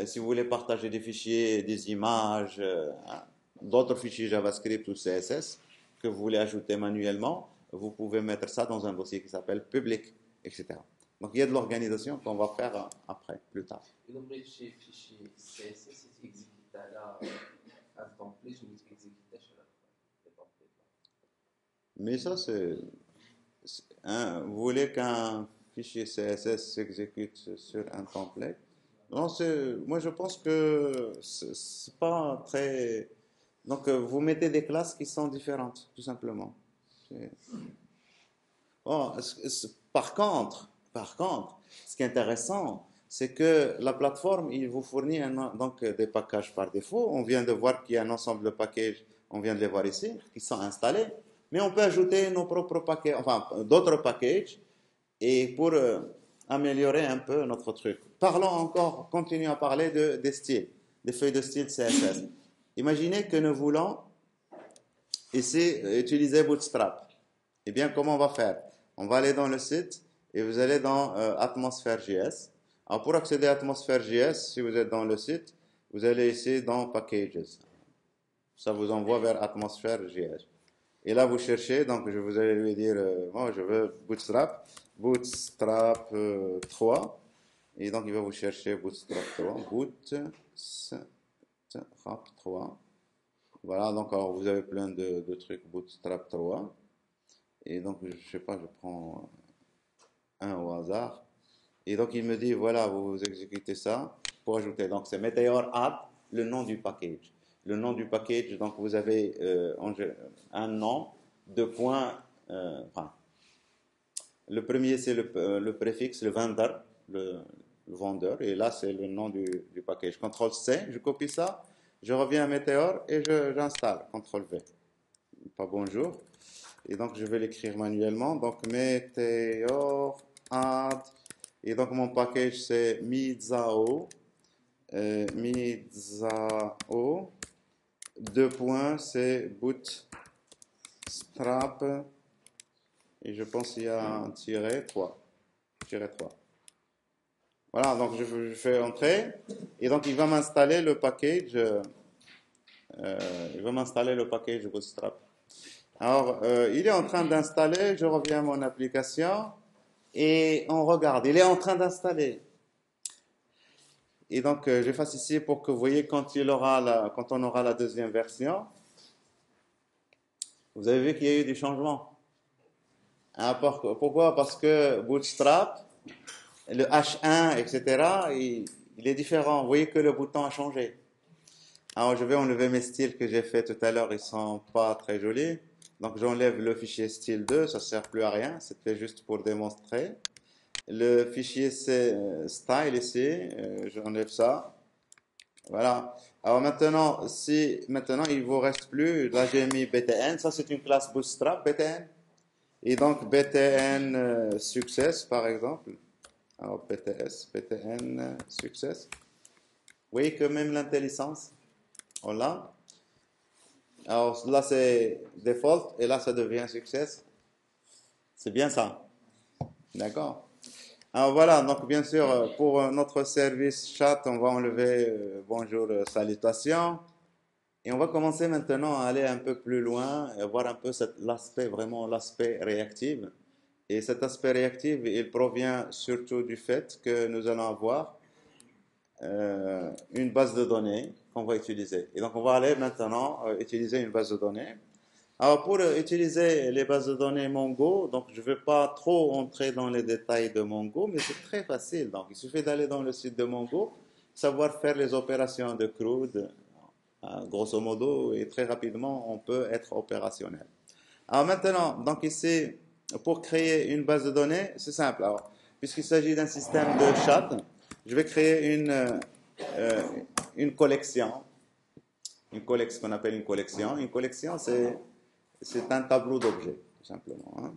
Si vous voulez partager des fichiers, des images, hein, d'autres fichiers JavaScript ou CSS que vous voulez ajouter manuellement, vous pouvez mettre ça dans un dossier qui s'appelle public, etc. Donc il y a de l'organisation qu'on va faire après, plus tard. Et donc les fichiers CSS exécutent à un template, je exécute à chaque fois. Mais ça, vous voulez qu'un fichier CSS s'exécute sur un template? Non, moi je pense que c'est pas très. Donc vous mettez des classes qui sont différentes, tout simplement. Bon, par contre, ce qui est intéressant, c'est que la plateforme, il vous fournit donc des packages par défaut. On vient de voir qu'il y a un ensemble de packages, on vient de les voir ici, qui sont installés. Mais on peut ajouter nos propres packages, enfin d'autres packages, et pour améliorer un peu notre truc. Parlons encore, continuons à parler des styles, des feuilles de style CSS. Imaginez que nous voulons ici utiliser Bootstrap. Eh bien, comment on va faire? On va aller dans le site et vous allez dans Atmosphere.js. Alors, pour accéder à Atmosphere.js, si vous êtes dans le site, vous allez ici dans Packages. Ça vous envoie vers Atmosphere.js. Et là, vous cherchez, donc vous allez lui dire, moi je veux Bootstrap, Bootstrap 3. Et donc, il va vous chercher Bootstrap 3, Bootstrap 3. Voilà, donc alors, vous avez plein de trucs Bootstrap 3. Et donc, je sais pas, je prends un au hasard. Et donc, il me dit, voilà, vous exécutez ça pour ajouter. Donc, c'est Meteor Add, le nom du package. Le nom du package, donc vous avez un nom deux points. Enfin, le premier, c'est le préfixe, le vendor, le vendeur, et là, c'est le nom du package. CTRL-C, je copie ça, je reviens à Meteor et j'installe. CTRL-V. Pas bonjour. Et donc, je vais l'écrire manuellement. Donc, Meteor add. Et donc, mon package, c'est Mizao. Mizao. Deux points, c'est bootstrap. Et je pense qu'il y a un tiret 3. Voilà, donc je fais entrer. Et donc, il va m'installer le package. Il va m'installer le package Bootstrap. Alors, il est en train d'installer. Je reviens à mon application. Et on regarde. Il est en train d'installer. Et donc, j'efface ici pour que vous voyez quand on aura la deuxième version. Vous avez vu qu'il y a eu des changements. Hein, pourquoi? Parce que Bootstrap, le H1, etc., il est différent. Vous voyez que le bouton a changé. Alors, je vais enlever mes styles que j'ai fait tout à l'heure. Ils sont pas très jolis. Donc, j'enlève le fichier style 2. Ça sert plus à rien. C'était juste pour démontrer. Le fichier style ici, j'enlève ça. Voilà. Alors maintenant, maintenant il vous reste plus, là j'ai mis BTN, ça c'est une classe Bootstrap, BTN. Et donc BTN Success par exemple. Alors BTN Success. Vous voyez que même l'intelligence, on l'a. Alors là c'est default et là ça devient Success. C'est bien ça. D'accord. Alors voilà, donc bien sûr, pour notre service chat, on va enlever bonjour, salutations. Et on va commencer maintenant à aller un peu plus loin et voir un peu l'aspect, vraiment l'aspect réactif. Et cet aspect réactif, il provient surtout du fait que nous allons avoir une base de données qu'on va utiliser. Et donc on va aller maintenant utiliser une base de données. Alors, pour utiliser les bases de données Mongo, donc je ne vais pas trop entrer dans les détails de Mongo, mais c'est très facile. Donc, il suffit d'aller dans le site de Mongo, savoir faire les opérations de CRUD, grosso modo, et très rapidement, on peut être opérationnel. Alors maintenant, donc ici, pour créer une base de données, c'est simple. Alors, puisqu'il s'agit d'un système de chat, je vais créer une collection, qu'on appelle une collection. Une collection, c'est un tableau d'objets, tout simplement. Hein.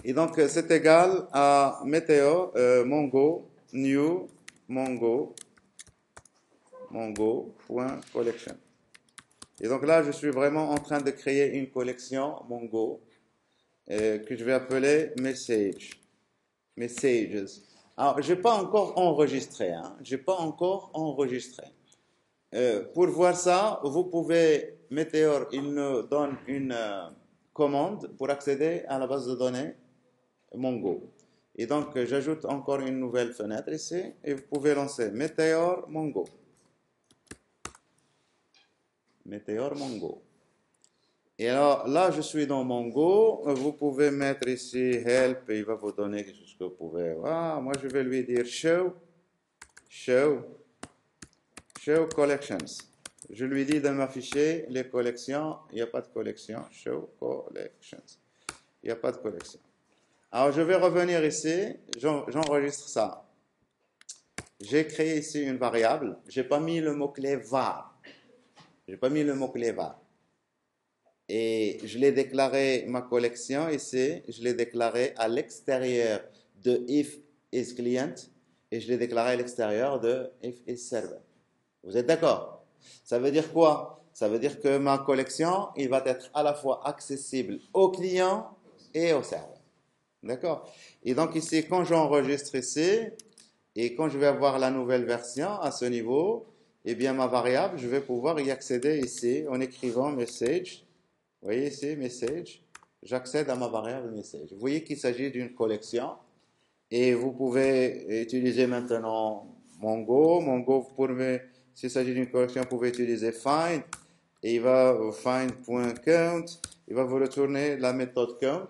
Et donc, c'est égal à Météo, Mongo, new, Mongo.collection. Et donc là, je suis vraiment en train de créer une collection Mongo que je vais appeler Messages. Alors, je n'ai pas encore enregistré. Hein. J'ai pas encore enregistré. Pour voir ça, vous pouvez, Meteor, il nous donne une commande pour accéder à la base de données Mongo. Et donc, j'ajoute encore une nouvelle fenêtre ici et vous pouvez lancer Meteor Mongo. Meteor Mongo. Et alors, là, je suis dans Mongo. Vous pouvez mettre ici Help et il va vous donner quelque chose que vous pouvez. Ah, moi, je vais lui dire Show Collections. Je lui dis de m'afficher les collections. Il n'y a pas de collection. Show Collections. Il n'y a pas de collection. Alors, je vais revenir ici. J'enregistre ça. J'ai créé ici une variable. Je n'ai pas mis le mot-clé var. Et je l'ai déclaré, ma collection ici, je l'ai déclaré à l'extérieur de if is client et je l'ai déclaré à l'extérieur de if is server. Vous êtes d'accord? Ça veut dire quoi? Ça veut dire que ma collection, il va être à la fois accessible au client et au serveur. D'accord? Et donc ici, quand j'enregistre ici, et quand je vais avoir la nouvelle version à ce niveau, eh bien ma variable, je vais pouvoir y accéder ici en écrivant message. Vous voyez ici, message. J'accède à ma variable message. Vous voyez qu'il s'agit d'une collection. Et vous pouvez utiliser maintenant Mongo. S'il s'agit d'une collection, vous pouvez utiliser find. Et il va find.count. Il va vous retourner la méthode count.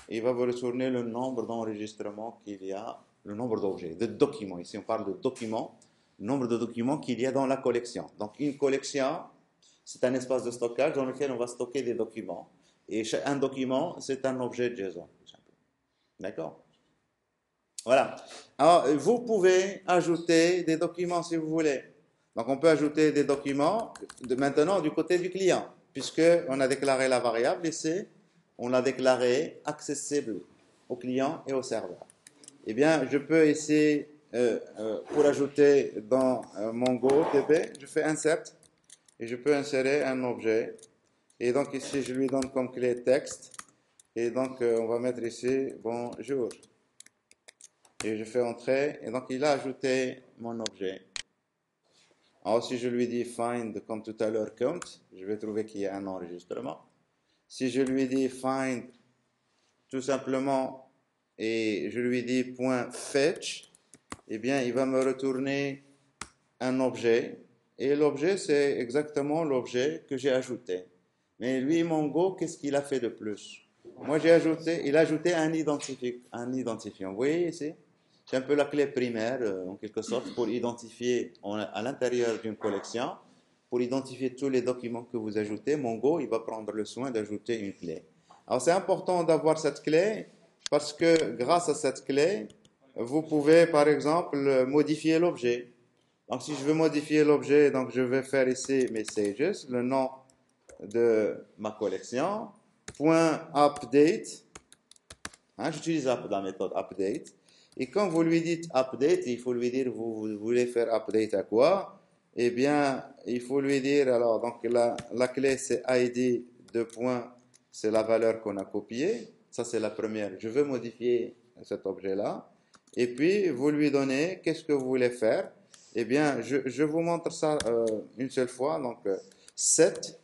Et il va vous retourner le nombre d'enregistrements qu'il y a, le nombre d'objets, de documents. Ici, on parle de documents, le nombre de documents qu'il y a dans la collection. Donc, une collection, c'est un espace de stockage dans lequel on va stocker des documents. Et un document, c'est un objet JSON, tout simplement. D'accord? Voilà. Alors, vous pouvez ajouter des documents si vous voulez. Donc, on peut ajouter des documents maintenant du côté du client, puisque on a déclaré la variable ici, on l'a déclaré accessible au client et au serveur. Eh bien, je peux ici, pour ajouter dans MongoDB, je fais insert et je peux insérer un objet. Et donc ici, je lui donne comme clé texte. Et donc, on va mettre ici bonjour. Et je fais entrer. Et donc, il a ajouté mon objet. Alors, si je lui dis find, comme tout à l'heure, count, je vais trouver qu'il y a un enregistrement. Si je lui dis find, tout simplement, et je lui dis point fetch, eh bien, il va me retourner un objet. Et l'objet, c'est exactement l'objet que j'ai ajouté. Mais lui, Mongo, qu'est-ce qu'il a fait de plus? Moi, il a ajouté un identifiant. Vous voyez ici? C'est un peu la clé primaire, en quelque sorte, pour identifier à l'intérieur d'une collection, pour identifier tous les documents que vous ajoutez. Mongo, il va prendre le soin d'ajouter une clé. Alors, c'est important d'avoir cette clé parce que grâce à cette clé, vous pouvez, par exemple, modifier l'objet. Donc, si je veux modifier l'objet, donc je vais faire ici messages, le nom de ma collection, point update. Hein, j'utilise la méthode update. Et quand vous lui dites update, il faut lui dire vous voulez faire update à quoi? Eh bien, il faut lui dire, alors, donc la clé c'est ID de point, c'est la valeur qu'on a copiée. Ça, c'est la première. Je veux modifier cet objet-là. Et puis, vous lui donnez, qu'est-ce que vous voulez faire? Eh bien, je vous montre ça une seule fois. Donc, set,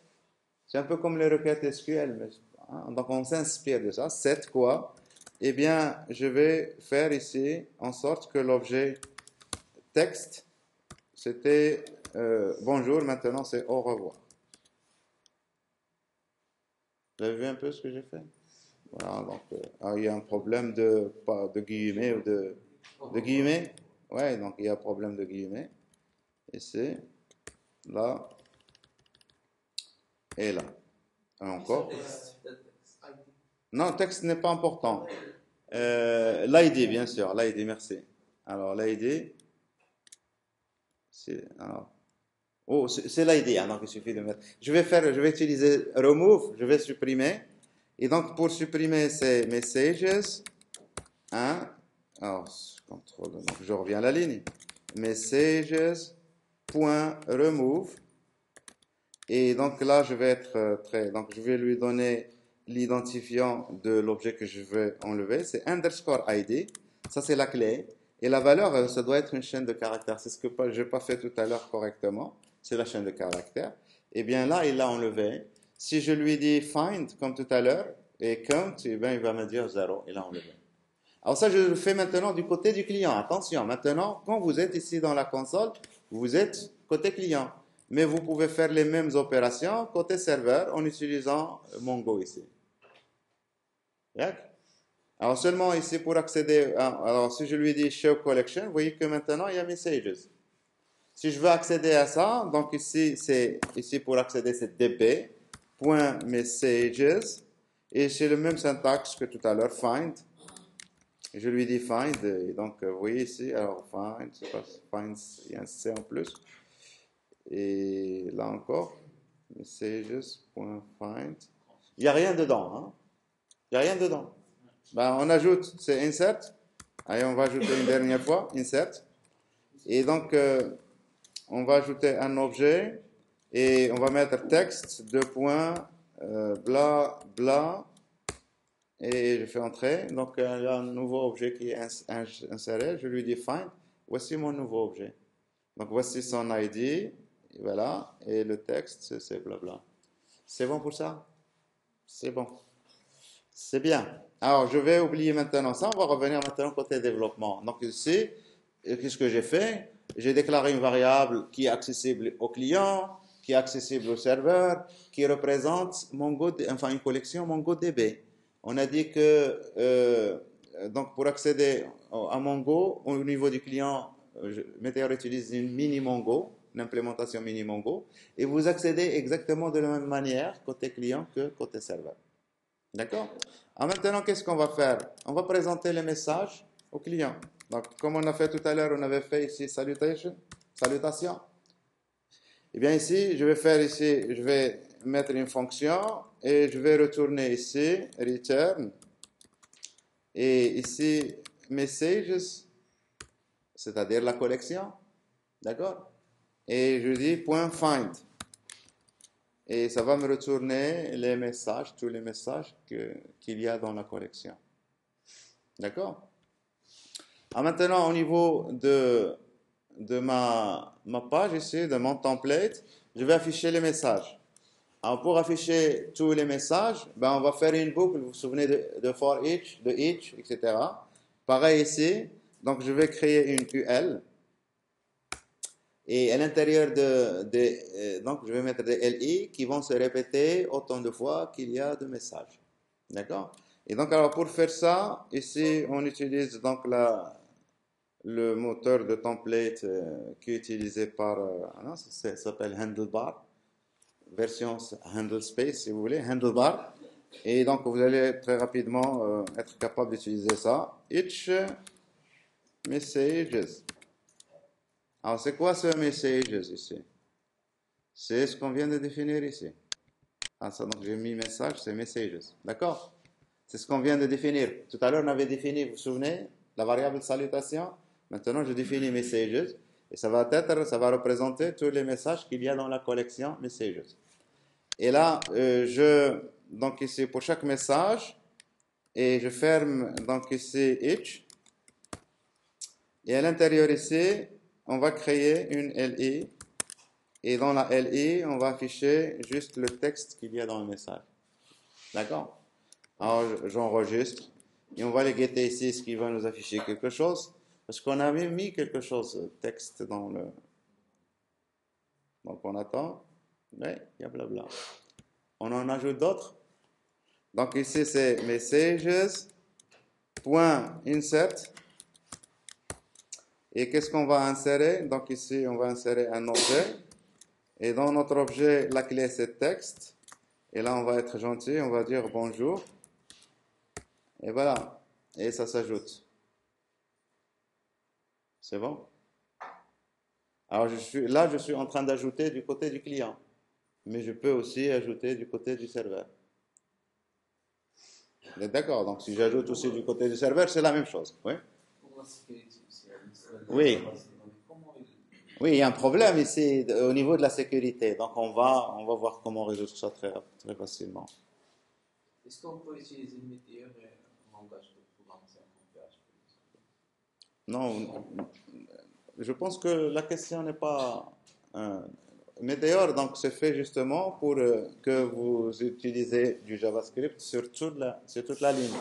c'est un peu comme les requêtes SQL. Hein, donc, on s'inspire de ça. Set quoi? Eh bien, je vais faire ici en sorte que l'objet texte, c'était bonjour, maintenant c'est au revoir. Vous avez vu un peu ce que j'ai fait? Voilà, donc il y a un problème de guillemets ou de guillemets. Ouais, donc il y a un problème de guillemets. Ici, là, et là. Et encore. Non, texte n'est pas important. L'ID, bien sûr, l'ID, merci. Alors, l'ID, c'est l'ID, hein, donc il suffit de mettre. Je vais utiliser remove, je vais supprimer. Et donc, pour supprimer ces messages, hein, alors, contrôle, donc je reviens à la ligne. Messages.remove. Et donc là, je vais être donc je vais lui donner l'identifiant de l'objet que je veux enlever. C'est underscore ID. Ça, c'est la clé. Et la valeur, ça doit être une chaîne de caractères. C'est ce que je n'ai pas fait tout à l'heure correctement. C'est la chaîne de caractères. Et bien là, il l'a enlevé. Si je lui dis find, comme tout à l'heure, et count, eh bien, il va me dire 0. Il l'a enlevé. Alors ça, je le fais maintenant du côté du client. Attention, maintenant, quand vous êtes ici dans la console, vous êtes côté client. Mais vous pouvez faire les mêmes opérations côté serveur en utilisant Mongo ici. Alors seulement ici pour accéder, alors si je lui dis Show Collection, vous voyez que maintenant il y a Messages. Si je veux accéder à ça, donc ici pour accéder c'est db.messages et c'est le même syntaxe que tout à l'heure, find. Je lui dis find, et donc vous voyez ici, alors find, c'est pas find, il y a un C en plus. Et là encore, messages.find. Il n'y a rien dedans. Hein? Il n'y a rien dedans. Ben, on ajoute, c'est insert. Allez, on va ajouter une dernière fois, insert. Et donc, on va ajouter un objet et on va mettre texte, deux points, bla, bla. Et je fais entrer. Donc, il y a un nouveau objet qui est inséré. Je lui dis find. Voici mon nouveau objet. Donc, voici son ID. Voilà, et le texte, c'est blabla. C'est bon pour ça? C'est bon. C'est bien. Alors, je vais oublier maintenant ça. On va revenir maintenant côté développement. Donc, ici, qu'est-ce que j'ai fait? J'ai déclaré une variable qui est accessible au client, qui est accessible au serveur, qui représente une collection MongoDB. On a dit que, donc, pour accéder à Mongo, au niveau du client, Meteor utilise une mini Mongo, une implémentation mini Mongo, et vous accédez exactement de la même manière côté client que côté serveur. D'accord? Alors maintenant, qu'est-ce qu'on va faire? On va présenter les messages au client. Donc, comme on a fait tout à l'heure, on avait fait ici salutation. Eh bien, ici, je vais faire ici, je vais mettre une fonction et je vais retourner ici, return, et ici, messages, c'est-à-dire la collection. D'accord? Et je dis .find. Et ça va me retourner les messages, tous les messages qu'il y a dans la collection. D'accord? Alors maintenant, au niveau de ma page ici, de mon template, je vais afficher les messages. Alors pour afficher tous les messages, ben on va faire une boucle, vous vous souvenez de for each, de each, etc. Pareil ici, donc je vais créer une UL. Et à l'intérieur donc je vais mettre des LI qui vont se répéter autant de fois qu'il y a de messages. D'accord? Et donc alors pour faire ça, ici on utilise donc le moteur de template qui est utilisé par, ça s'appelle Handlebar, version Handlespace si vous voulez, Handlebar. Et donc vous allez très rapidement être capable d'utiliser ça. Each messages. Alors c'est quoi ce messages ici? C'est ce qu'on vient de définir ici. Ah, ça, donc j'ai mis message, c'est messages. D'accord? C'est ce qu'on vient de définir. Tout à l'heure, on avait défini, vous vous souvenez, la variable salutation. Maintenant, je définis messages. Et ça va représenter tous les messages qu'il y a dans la collection messages. Et là, donc ici, pour chaque message, et je ferme donc ici each. Et à l'intérieur ici, on va créer une LI. Et dans la LI, on va afficher juste le texte qu'il y a dans le message. D'accord? Alors, j'enregistre. Et on va les guetter ici, est-ce qu'il va nous afficher quelque chose? Parce qu'on avait mis quelque chose, texte dans le... Donc, on attend. Oui, il y a blabla. On en ajoute d'autres. Donc, ici, c'est messages.insert. Et qu'est-ce qu'on va insérer? Donc, ici, on va insérer un objet. Et dans notre objet, la clé, c'est texte. Et là, on va être gentil, on va dire bonjour. Et voilà. Et ça s'ajoute. C'est bon? Alors, je suis en train d'ajouter du côté du client. Mais je peux aussi ajouter du côté du serveur. Vous êtes d'accord? Donc, si j'ajoute aussi du côté du serveur, c'est la même chose. Oui? Pour la sécurité aussi, Oui. Oui, il y a un problème ici au niveau de la sécurité. Donc, on va voir comment résoudre ça très, très facilement. Est-ce qu'on peut utiliser le météore et un langage de programmation comme PHP? Non, je pense que la question n'est pas... Meteor, donc, c'est fait justement pour que vous utilisez du JavaScript sur toute la ligne.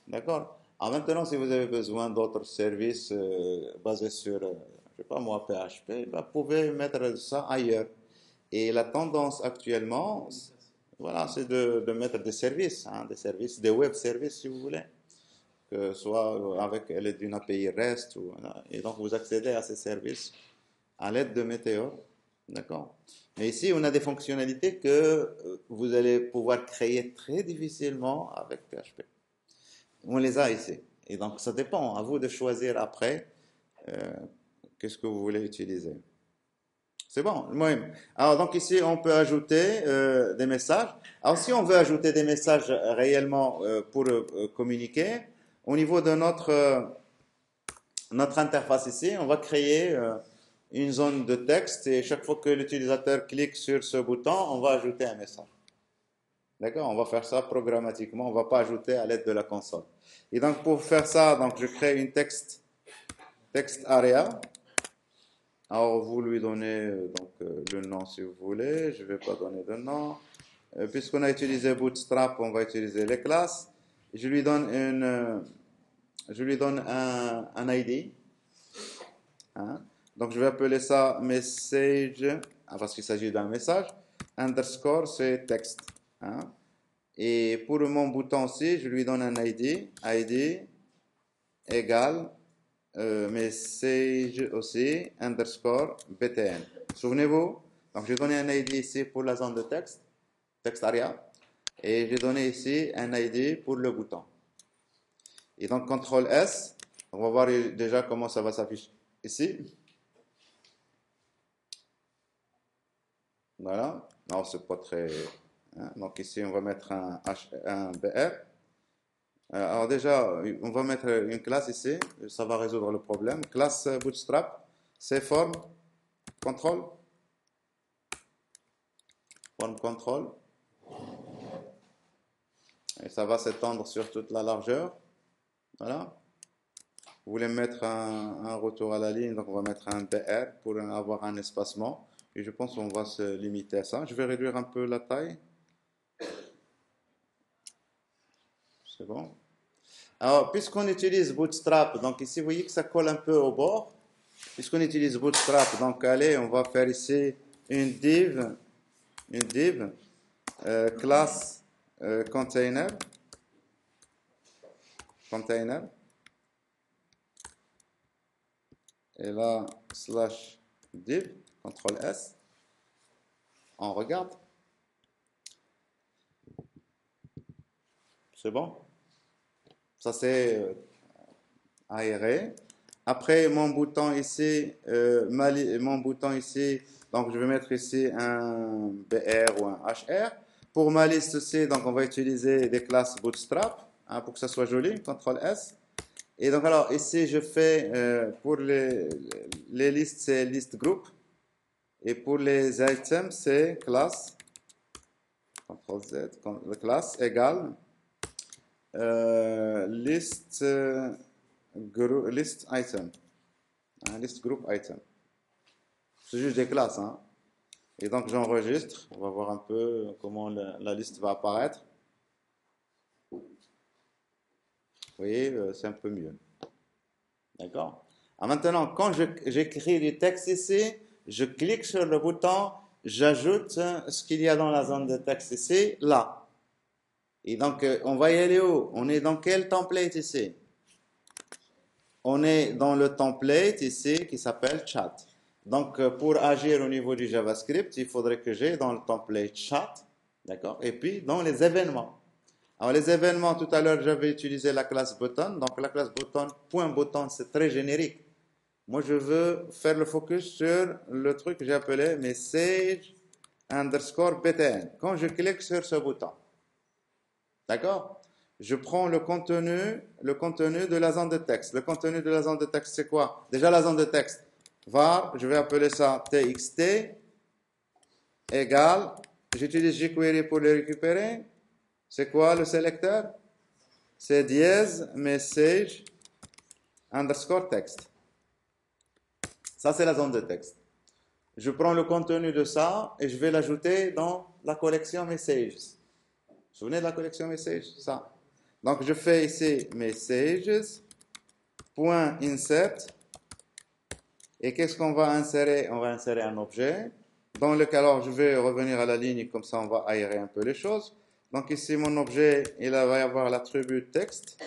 D'accord? Alors maintenant, si vous avez besoin d'autres services basés sur, je sais pas moi, PHP, vous pouvez mettre ça ailleurs. Et la tendance actuellement, voilà, c'est de mettre des services, des web services si vous voulez, que ce soit avec l'aide d'une API REST, et donc vous accédez à ces services à l'aide de Meteor. D'accord? Mais ici, on a des fonctionnalités que vous allez pouvoir créer très difficilement avec PHP. On les a ici. Et donc, ça dépend. À vous de choisir après qu'est-ce que vous voulez utiliser. C'est bon. Alors, donc ici, on peut ajouter des messages. Alors, si on veut ajouter des messages réellement pour communiquer, au niveau de notre interface ici, on va créer une zone de texte et chaque fois que l'utilisateur clique sur ce bouton, on va ajouter un message. D'accord? On va faire ça programmatiquement, on ne va pas ajouter à l'aide de la console. Et donc pour faire ça, donc je crée une text area. Alors vous lui donnez le nom si vous voulez, je ne vais pas donner de nom. Puisqu'on a utilisé Bootstrap, on va utiliser les classes. Je lui donne un ID. Hein? Donc je vais appeler ça message, parce qu'il s'agit d'un message. Underscore, c'est texte. Hein? Et pour mon bouton aussi, je lui donne un ID. ID égale message aussi, underscore btn. Souvenez-vous? Donc j'ai donné un ID ici pour la zone de texte area. et j'ai donné ici un ID pour le bouton. Et donc, CTRL S, on va voir déjà comment ça va s'afficher ici. Voilà. Non, c'est pas très... hein. Donc ici, on va mettre un BR. Alors déjà, on va mettre une classe ici. Ça va résoudre le problème. Classe Bootstrap. C'est form control. Form control. Et ça va s'étendre sur toute la largeur. Voilà. Vous voulez mettre un retour à la ligne, donc on va mettre un BR pour avoir un espacement. Et je pense qu'on va se limiter à ça. Je vais réduire un peu la taille. C'est bon. Alors, puisqu'on utilise Bootstrap, donc ici, vous voyez que ça colle un peu au bord. Puisqu'on utilise Bootstrap, donc allez, on va faire ici une div classe container. Et là, slash div, CTRL S. On regarde. C'est bon. Ça, c'est aéré. Après, mon bouton ici, donc je vais mettre ici un BR ou un HR. Pour ma liste aussi, donc on va utiliser des classes Bootstrap, hein, pour que ça soit joli, CTRL S. Et donc alors ici, je fais, pour les listes, c'est list group. Et pour les items, c'est classe, CTRL Z, classe égale list item, un list group item. C'est juste des classes, hein. Et donc j'enregistre. On va voir un peu comment la liste va apparaître. Vous voyez, c'est un peu mieux. D'accord? Alors maintenant, quand j'écris du texte ici, je clique sur le bouton, j'ajoute ce qu'il y a dans la zone de texte ici, là. Et donc, on va y aller où? On est dans quel template ici? On est dans le template ici qui s'appelle chat. Donc, pour agir au niveau du JavaScript, il faudrait que j'ai dans le template chat, d'accord? Et puis, dans les événements. Alors, les événements, tout à l'heure, j'avais utilisé la classe button. Donc, la classe button, point button, c'est très générique. Moi, je veux faire le focus sur le truc que j'ai appelé message underscore btn. Quand je clique sur ce bouton, d'accord? Je prends le contenu de la zone de texte. Le contenu de la zone de texte, c'est quoi? Déjà, la zone de texte. Var, je vais appeler ça txt, égale, j'utilise jQuery pour le récupérer. C'est quoi le sélecteur? C'est dièse message underscore text. Ça, c'est la zone de texte. Je prends le contenu de ça et je vais l'ajouter dans la collection messages. Vous vous souvenez de la collection messages? Ça. Donc, je fais ici messages.insert. Et qu'est-ce qu'on va insérer? On va insérer un objet dans lequel, alors, je vais revenir à la ligne, comme ça, on va aérer un peu les choses. Donc, ici, mon objet, il va y avoir l'attribut texte.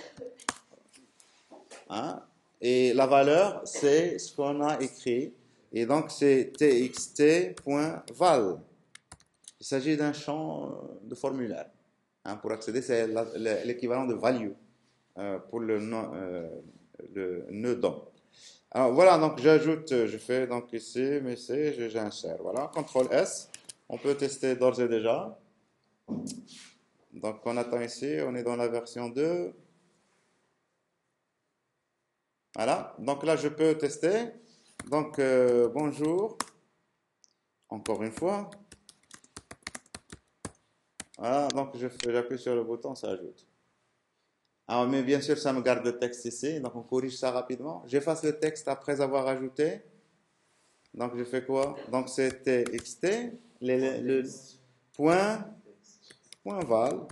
Hein? Et la valeur, c'est ce qu'on a écrit. Et donc, c'est txt.val. Il s'agit d'un champ de formulaire. Hein, pour accéder, c'est l'équivalent de value pour le nœud DOM. Alors voilà, donc j'ajoute, je fais donc ici, message, j'insère. Voilà, CTRL S. On peut tester d'ores et déjà. Donc on attend ici, on est dans la version 2. Voilà, donc là je peux tester. Donc bonjour, encore une fois. Voilà, donc j'appuie sur le bouton, ça ajoute. Alors, mais bien sûr, ça me garde le texte ici, donc on corrige ça rapidement. J'efface le texte après avoir ajouté. Donc je fais quoi? Donc c'est txt, le point val.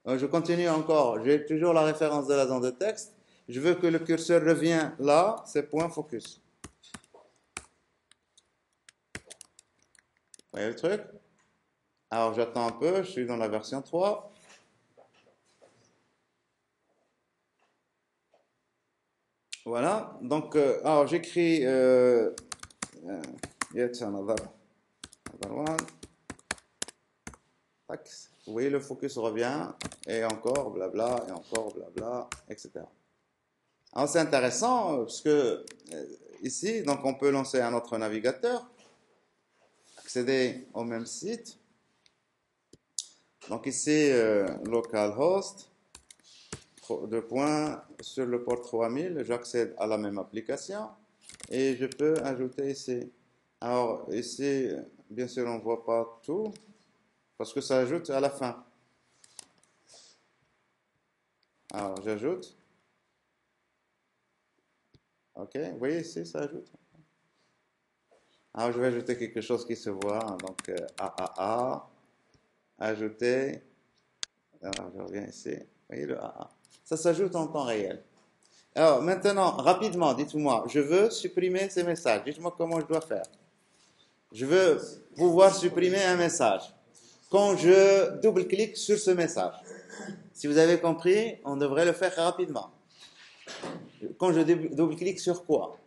Je continue encore. J'ai toujours la référence de la zone de texte. Je veux que le curseur revienne là, c'est point focus. Vous voyez le truc? Alors j'attends un peu, je suis dans la version 3. Voilà, donc alors j'écris Yet another one. Tac. Vous voyez, le focus revient, et encore blabla, et encore blabla, etc. Alors c'est intéressant, parce que ici, donc on peut lancer un autre navigateur, accéder au même site. Donc ici, localhost, deux points, sur le port 3000, j'accède à la même application, et je peux ajouter ici. Alors ici, bien sûr, on ne voit pas tout, parce que ça ajoute à la fin. Alors j'ajoute. Ok, vous voyez ici, ça ajoute. Alors je vais ajouter quelque chose qui se voit, donc AAA, ajouter. Alors je reviens ici, vous voyez le AA. Ça s'ajoute en temps réel. Alors maintenant, rapidement, dites-moi, je veux supprimer ces messages. Dites-moi comment je dois faire. Je veux pouvoir supprimer un message. Quand je double-clique sur ce message, si vous avez compris, on devrait le faire rapidement. Quand je double-clique sur quoi?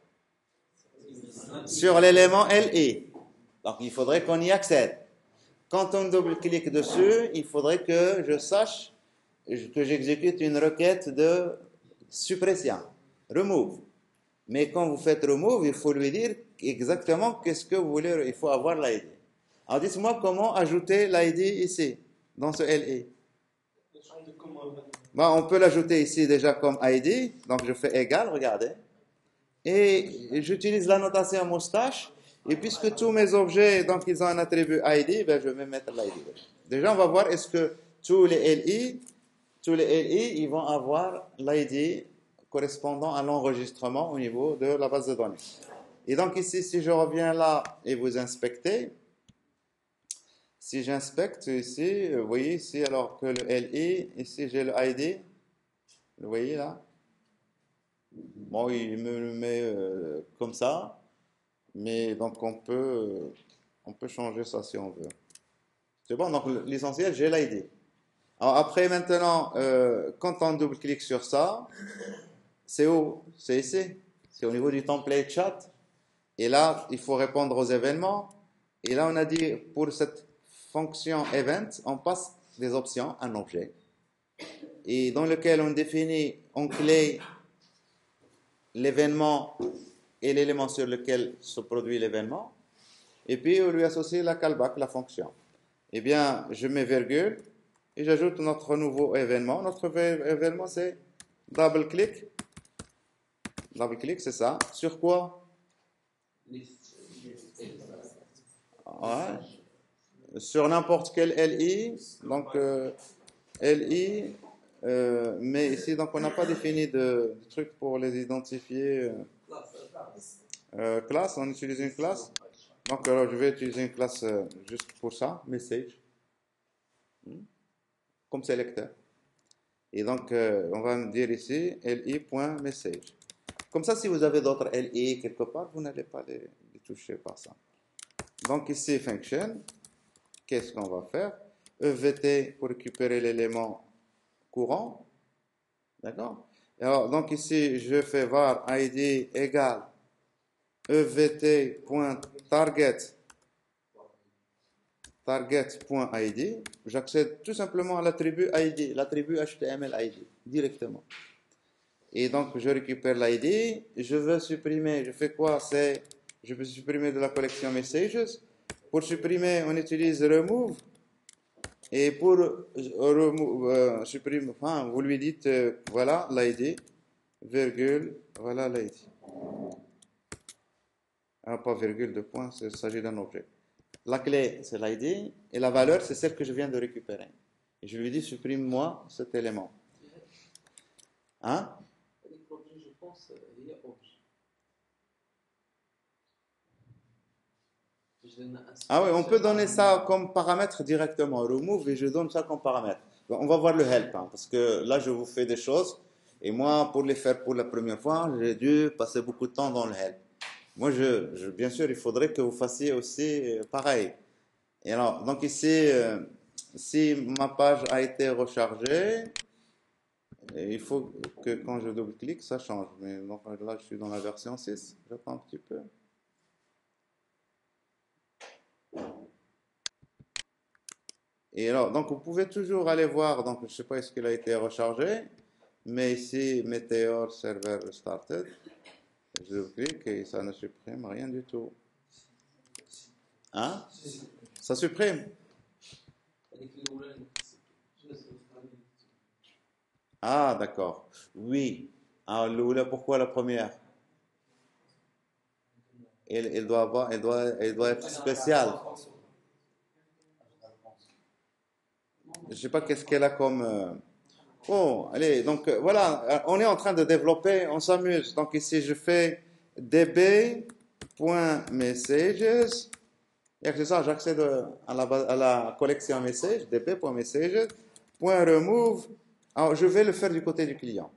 Sur l'élément LI. Donc il faudrait qu'on y accède. Quand on double-clique dessus, il faudrait que je sache que j'exécute une requête de suppression, remove. Mais quand vous faites remove, il faut lui dire exactement qu'est-ce que vous voulez, il faut avoir l'ID. Alors dites-moi comment ajouter l'ID ici, dans ce LI. Bon, on peut l'ajouter ici déjà comme ID, donc je fais égal, regardez. Et j'utilise la notation moustache, et puisque tous mes objets, donc ils ont un attribut ID, ben je vais mettre l'ID. Déjà, on va voir est-ce que tous les LI, ils vont avoir l'ID correspondant à l'enregistrement au niveau de la base de données. Et donc ici, si je reviens là et vous inspectez, si j'inspecte ici, vous voyez ici, alors que le LI, ici j'ai le ID, vous voyez là. Bon, il me le met comme ça, mais donc on peut changer ça si on veut. C'est bon, donc l'essentiel, j'ai l'ID. Alors après, maintenant, quand on double-clique sur ça, c'est où? C'est ici. C'est au niveau du template chat. Et là, il faut répondre aux événements. Et là, on a dit, pour cette fonction event, on passe des options, un objet, et dans lequel on définit en clé l'événement et l'élément sur lequel se produit l'événement. Et puis, on lui associe la callback, la fonction. Eh bien, je mets virgule et j'ajoute notre nouveau événement. Notre événement, c'est double-click. Double-click, c'est ça. Sur quoi? Ouais. Sur n'importe quel LI. Donc, LI. Mais ici, donc, on n'a pas défini de truc pour les identifier. Classe, on utilise une classe. Donc, alors, je vais utiliser une classe juste pour ça, message, comme sélecteur. Et donc, on va me dire ici li.message. Comme ça, si vous avez d'autres li quelque part, vous n'allez pas les toucher par ça. Donc, ici, function, qu'est-ce qu'on va faire? EVT pour récupérer l'élément courant. D'accord? Alors, donc ici, je fais var id égale evt.target.id, j'accède tout simplement à l'attribut ID, l'attribut HTML ID, directement. Et donc, je récupère l'ID, je veux supprimer, je fais quoi? Je veux supprimer de la collection messages. Pour supprimer, on utilise remove. Et pour supprimer, enfin, vous lui dites, voilà l'ID, virgule, voilà l'ID. Ah, pas virgule, de point, il s'agit d'un objet. La clé, c'est l'ID, et la valeur, c'est celle que je viens de récupérer. Et je lui dis, supprime-moi cet élément. Hein? Je pense, il y a objet. Ah oui, on peut donner ça comme paramètre directement. Remove, et je donne ça comme paramètre. Bon, on va voir le help, hein, parce que là, je vous fais des choses, et moi, pour les faire pour la première fois, j'ai dû passer beaucoup de temps dans le help. Moi, bien sûr, il faudrait que vous fassiez aussi pareil. Et alors, donc ici, si ma page a été rechargée, il faut que quand je double-clique, ça change. Mais donc là, je suis dans la version 6. J'attends un petit peu. Et alors, donc vous pouvez toujours aller voir, donc je ne sais pas est-ce qu'il a été rechargé, mais ici, Meteor Server Started, je clique et ça ne supprime rien du tout. Hein? Ça supprime. Ah, d'accord. Oui. Alors, pourquoi la première? Elle doit avoir, elle doit être spéciale. Je ne sais pas qu'est-ce qu'elle a comme. Bon, allez, donc voilà, on est en train de développer, on s'amuse. Donc ici, je fais db.messages. Et c'est ça, j'accède à la collection message, db.messages, .remove. Alors, je vais le faire du côté du client.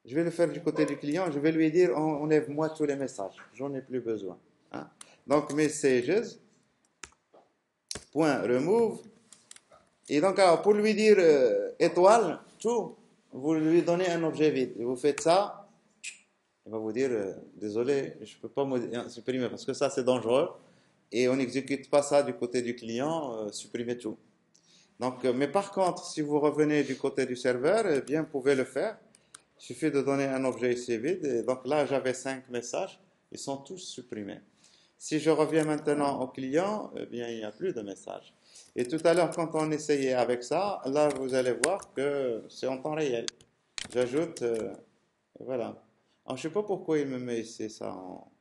Je vais le faire du côté du client. Je vais lui dire, enlève-moi tous les messages. J'en ai plus besoin. Hein. Donc, messages, .remove. Et donc, alors, pour lui dire étoile, tout, vous lui donnez un objet vide. Et vous faites ça, il va vous dire, désolé, je ne peux pas supprimer parce que ça, c'est dangereux. Et on n'exécute pas ça du côté du client, supprimez tout. Donc, mais par contre, si vous revenez du côté du serveur, eh bien, vous pouvez le faire. Il suffit de donner un objet ici vide. Et donc là, j'avais 5 messages. Ils sont tous supprimés. Si je reviens maintenant au client, eh bien, il n'y a plus de messages. Et tout à l'heure, quand on essayait avec ça, là, vous allez voir que c'est en temps réel. J'ajoute, voilà. Alors, je ne sais pas pourquoi il me met ici ça en...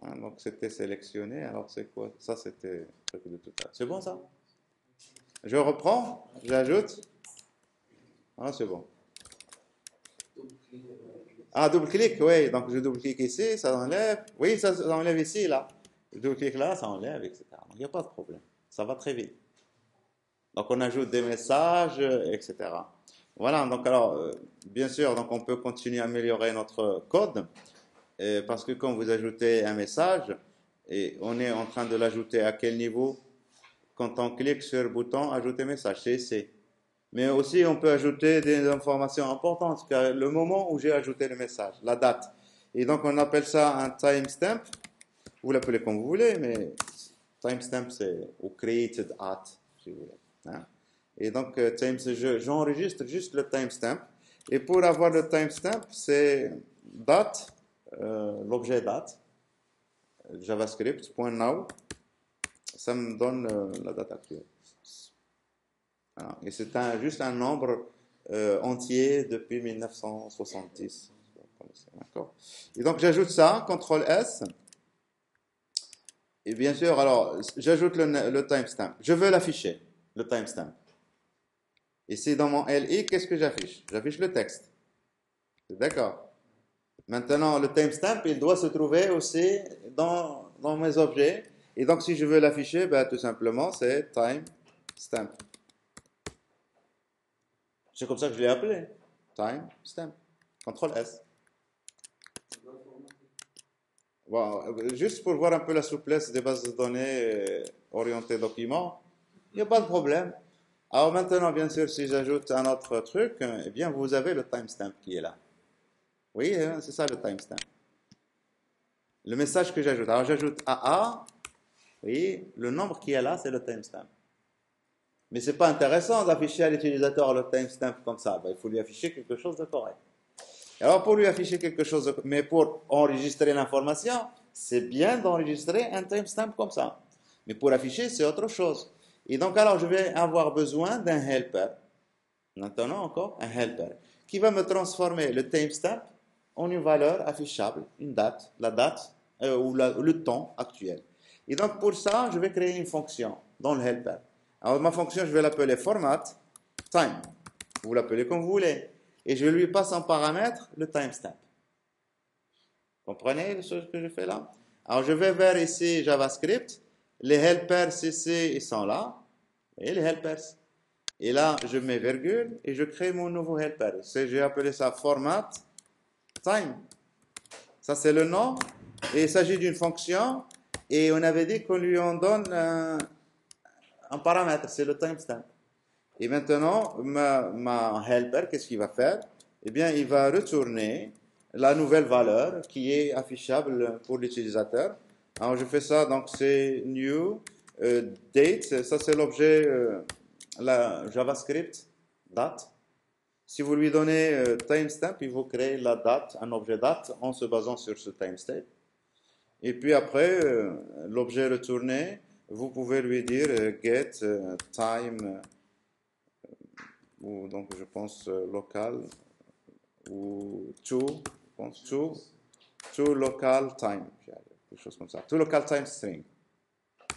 Hein, donc, c'était sélectionné. Alors, c'est quoi? Ça, c'était le truc de tout à l'heure. C'est bon, ça? Je reprends, j'ajoute. Ah, c'est bon. Ah, double-clic, oui. Donc, je double-clique ici, ça enlève. Oui, ça enlève ici, là. Je double-clique là, ça enlève, etc. Donc, il n'y a pas de problème. Ça va très vite. Donc, on ajoute des messages, etc. Voilà, donc alors, bien sûr, donc on peut continuer à améliorer notre code, parce que quand vous ajoutez un message, et on est en train de l'ajouter à quel niveau? Quand on clique sur le bouton Ajouter message, c'est ici. Mais aussi, on peut ajouter des informations importantes, car le moment où j'ai ajouté le message, la date. Et donc, on appelle ça un timestamp. Vous l'appelez comme vous voulez, mais timestamp, c'est ou created at, si vous voulez. Hein. Et donc, j'enregistre juste le timestamp. Et pour avoir le timestamp, c'est date, l'objet date, javascript.now. Ça me donne la date actuelle. Voilà. Et c'est juste un nombre entier depuis 1970. D'accord. Et donc j'ajoute ça, CTRL S. Et bien sûr, alors j'ajoute le timestamp. Je veux l'afficher, le timestamp. Ici dans mon LI, qu'est-ce que j'affiche? J'affiche le texte. D'accord. Maintenant, le timestamp, il doit se trouver aussi dans mes objets. Et donc, si je veux l'afficher, ben, tout simplement, c'est timestamp. C'est comme ça que je l'ai appelé. Timestamp. CTRL S. Bon, juste pour voir un peu la souplesse des bases de données orientées documents, il n'y a pas de problème. Alors maintenant, bien sûr, si j'ajoute un autre truc, eh bien, vous avez le timestamp qui est là. Oui, c'est ça le timestamp. Le message que j'ajoute. Alors j'ajoute AA. Oui, le nombre qui est là, c'est le timestamp. Mais c'est pas intéressant d'afficher à l'utilisateur le timestamp comme ça. Ben, il faut lui afficher quelque chose de correct. Alors pour lui afficher quelque chose, mais pour enregistrer l'information, c'est bien d'enregistrer un timestamp comme ça. Mais pour afficher, c'est autre chose. Et donc alors je vais avoir besoin d'un helper. Maintenant encore, un helper qui va me transformer le timestamp en une valeur affichable, une date, la date ou le temps actuel. Et donc pour ça, je vais créer une fonction dans le helper. Alors ma fonction, je vais l'appeler format time. Vous l'appelez comme vous voulez. Et je lui passe en paramètre le timestamp. Comprenez ce que je fais là? Alors je vais vers ici JavaScript. Les helpers ici, ils sont là. Et les helpers. Et là, je mets virgule et je crée mon nouveau helper. J'ai appelé ça format time. Ça, c'est le nom. Et il s'agit d'une fonction. Et on avait dit qu'on lui en donne un paramètre, c'est le timestamp. Et maintenant, ma helper, qu'est-ce qu'il va faire? Eh bien, il va retourner la nouvelle valeur qui est affichable pour l'utilisateur. Alors, je fais ça, donc c'est new Date, ça c'est l'objet, la JavaScript, date. Si vous lui donnez timestamp, il vous crée la date, un objet date, en se basant sur ce timestamp. Et puis après, l'objet retourné, vous pouvez lui dire get time, ou donc je pense local, ou je pense to local time, quelque chose comme ça. To local time string.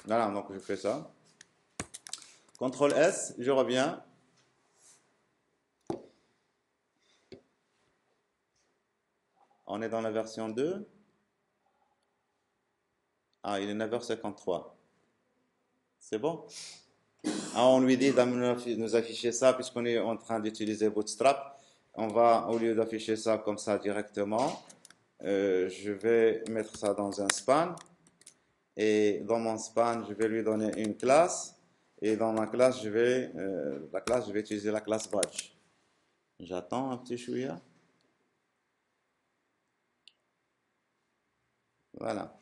Voilà, donc je fais ça. CTRL S, je reviens. On est dans la version 2. Ah, il est 9h53. C'est bon? Ah, on lui dit de nous afficher ça puisqu'on est en train d'utiliser Bootstrap. On va, au lieu d'afficher ça comme ça directement, je vais mettre ça dans un span. Et dans mon span, je vais lui donner une classe. Et dans ma classe, je vais utiliser la classe badge. J'attends un petit chouïa. Voilà.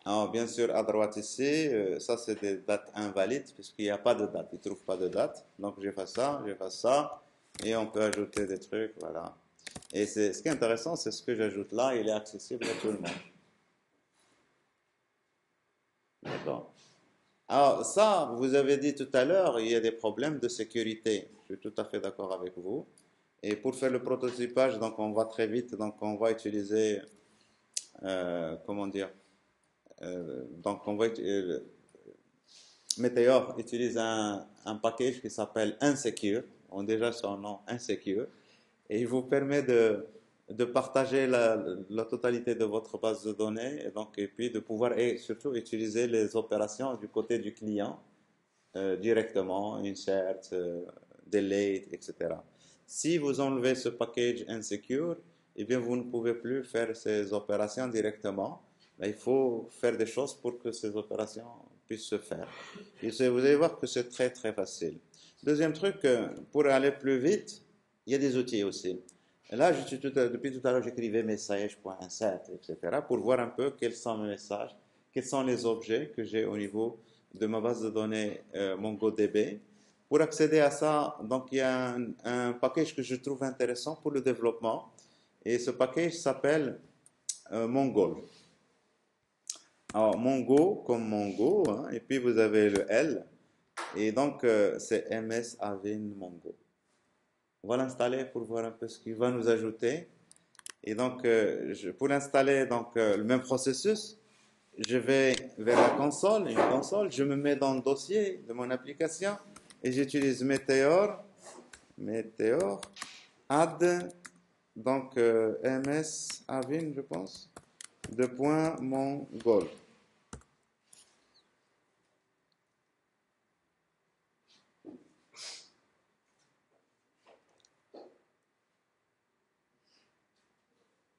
Alors, bien sûr, à droite ici, ça c'est des dates invalides puisqu'il n'y a pas de date, il ne trouve pas de date. Donc, je fais ça, et on peut ajouter des trucs, voilà. Et ce qui est intéressant, c'est ce que j'ajoute là, il est accessible à tout le monde. D'accord. Alors, ça, vous avez dit tout à l'heure, il y a des problèmes de sécurité. Je suis tout à fait d'accord avec vous. Et pour faire le prototypage, donc on va très vite, donc on va utiliser, comment dire, donc on va Meteor utilise un package qui s'appelle Insecure, on déjà son nom Insecure, et il vous permet de partager la totalité de votre base de données, et puis de pouvoir et surtout utiliser les opérations du côté du client directement, insert, delete, etc. Si vous enlevez ce package Insecure, eh bien vous ne pouvez plus faire ces opérations directement. Là, il faut faire des choses pour que ces opérations puissent se faire. Et vous allez voir que c'est très très facile. Deuxième truc, pour aller plus vite, il y a des outils aussi. Et là, depuis tout à l'heure, j'écrivais message.insert, etc. pour voir un peu quels sont mes messages, quels sont les objets que j'ai au niveau de ma base de données MongoDB. Pour accéder à ça, donc il y a un package que je trouve intéressant pour le développement. Et ce package s'appelle Mongol. Alors, Mongo comme Mongo, hein, et puis vous avez le L, et donc c'est MS Avin Mongo. On va l'installer pour voir un peu ce qu'il va nous ajouter. Et donc, pour installer donc, le même processus, je vais vers la console, une console, je me mets dans le dossier de mon application et j'utilise Meteor, add, donc MS Avin, je pense, de point Mongol.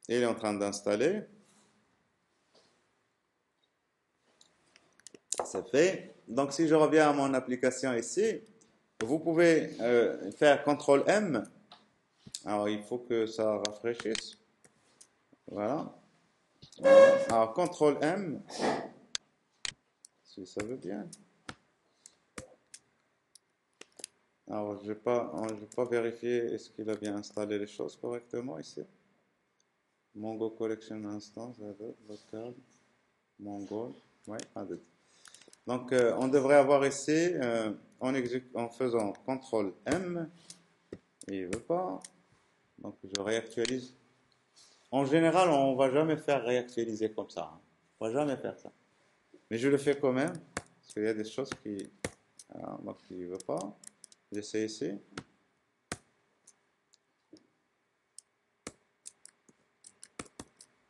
Il est en train d'installer. C'est fait. Donc, si je reviens à mon application ici, vous pouvez faire CTRL M. Alors, il faut que ça rafraîchisse. Voilà. Alors, CTRL M, si ça veut bien. Alors, je n'ai pas vérifié est-ce qu'il a bien installé les choses correctement ici. Mongo Collection Instance, local, Mongo, oui, added. Donc, on devrait avoir ici, en faisant CTRL M, et il ne veut pas. Donc, je réactualise. En général, on ne va jamais faire réactualiser comme ça. Hein. On ne va jamais faire ça. Mais je le fais quand même, parce qu'il y a des choses qui ne veut pas. J'essaie ici.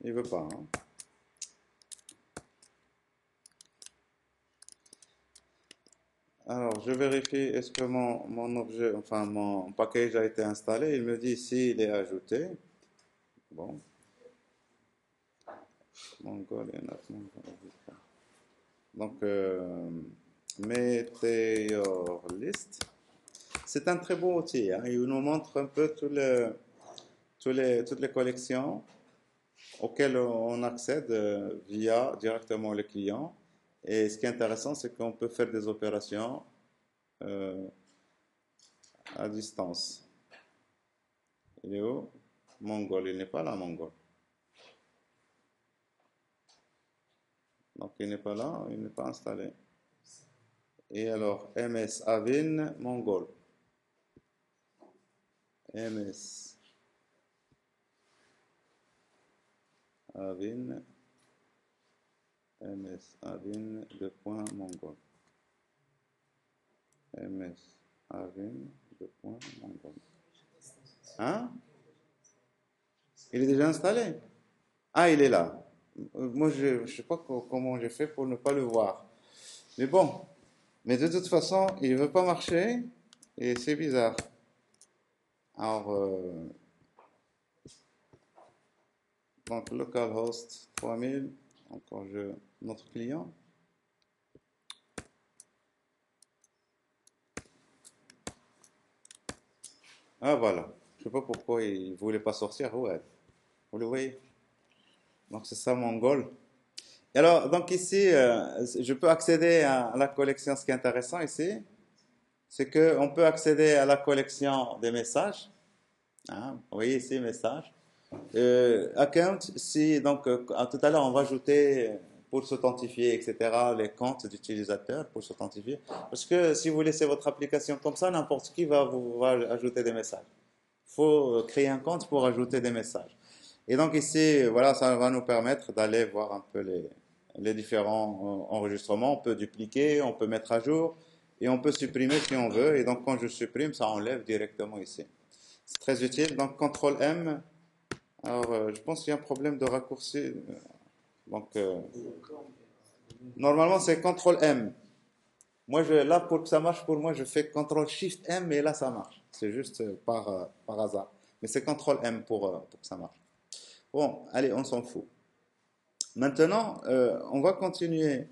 Il ne veut pas. Hein. Alors, je vérifie est-ce que mon objet, enfin mon package a été installé. Il me dit ici, il est ajouté. Bon. Mongol et donc, Meteor List. C'est un très beau outil. Hein. Il nous montre un peu toutes les collections auxquelles on accède via directement le client. Et ce qui est intéressant, c'est qu'on peut faire des opérations euh, à distance. Il est où? Mongol, il n'est pas là, Mongol. Donc il n'est pas là, il n'est pas installé. Et alors, MS Avin Mongol. MS Avin, MS Avin, deux points Mongol. MS Avin, deux points Mongol. Hein? Il est déjà installé? Ah, il est là. Moi, je ne sais pas comment j'ai fait pour ne pas le voir. Mais bon, mais de toute façon, il ne veut pas marcher et c'est bizarre. Alors, donc localhost 3000, encore notre client. Ah voilà, je ne sais pas pourquoi il ne voulait pas sortir. Ouais, vous le voyez. Donc c'est ça mon goal. Et alors, donc ici, je peux accéder à la collection. Ce qui est intéressant ici, c'est qu'on peut accéder à la collection des messages. Hein, vous voyez ici, messages. Account, si, donc, tout à l'heure, on va ajouter, pour s'authentifier, etc., les comptes d'utilisateurs pour s'authentifier. Parce que si vous laissez votre application comme ça, n'importe qui va ajouter des messages. Il faut créer un compte pour ajouter des messages. Et donc ici, voilà, ça va nous permettre d'aller voir un peu les différents enregistrements. On peut dupliquer, on peut mettre à jour et on peut supprimer si on veut. Et donc quand je supprime, ça enlève directement ici. C'est très utile. Donc CTRL M. Alors je pense qu'il y a un problème de raccourci. Donc normalement c'est CTRL M. Moi là pour que ça marche pour moi, je fais CTRL SHIFT M et là ça marche. C'est juste par hasard. Mais c'est CTRL M pour que ça marche. Bon, allez, on s'en fout. Maintenant, on va continuer.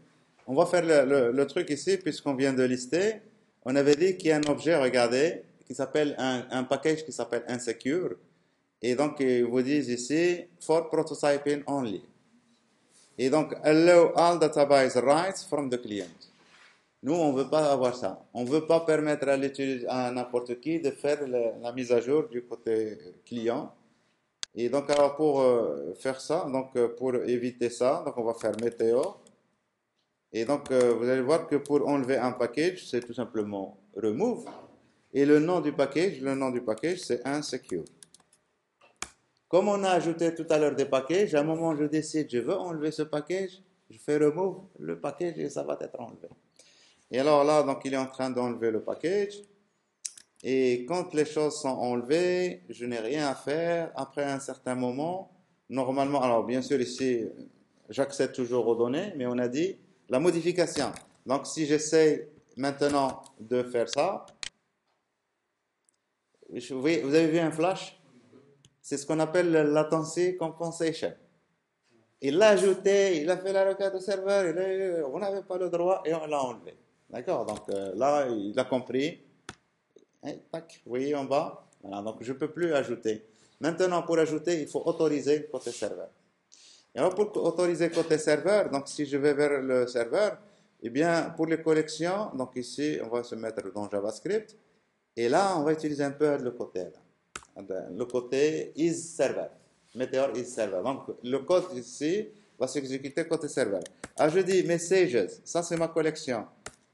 On va faire le truc ici, puisqu'on vient de lister. On avait dit qu'il y a un objet, regardez, qui s'appelle un package qui s'appelle insecure. Et donc, ils vous disent ici, for prototyping only. Et donc, allow all database rights from the client. Nous, on ne veut pas avoir ça. On ne veut pas permettre à n'importe qui de faire la mise à jour du côté client. Et donc, alors pour faire ça, donc pour éviter ça, donc on va faire Météor. Et donc, vous allez voir que pour enlever un package, c'est tout simplement remove. Et le nom du package, c'est insecure. Comme on a ajouté tout à l'heure des packages, à un moment, je décide, je veux enlever ce package, je fais remove le package et ça va être enlevé. Et alors là, donc il est en train d'enlever le package. Et quand les choses sont enlevées, je n'ai rien à faire. Après un certain moment, normalement, alors bien sûr ici, j'accède toujours aux données, mais on a dit la modification. Donc si j'essaie maintenant de faire ça, vous avez vu un flash? C'est ce qu'on appelle le latency compensation. Il l'a ajouté, il a fait la requête au serveur, on n'avait pas le droit et on l'a enlevé. D'accord? Donc là, il a compris. Et, tac, vous voyez en bas? Voilà, donc je ne peux plus ajouter. Maintenant, pour ajouter, il faut autoriser côté serveur. Et alors, pour autoriser côté serveur, donc si je vais vers le serveur, eh bien, pour les collections, donc ici, on va se mettre dans JavaScript. Et là, on va utiliser un peu le côté, là. Le côté isServer. Meteor isServer. Donc, le code ici va s'exécuter côté serveur. Alors, je dis messages. Ça, c'est ma collection.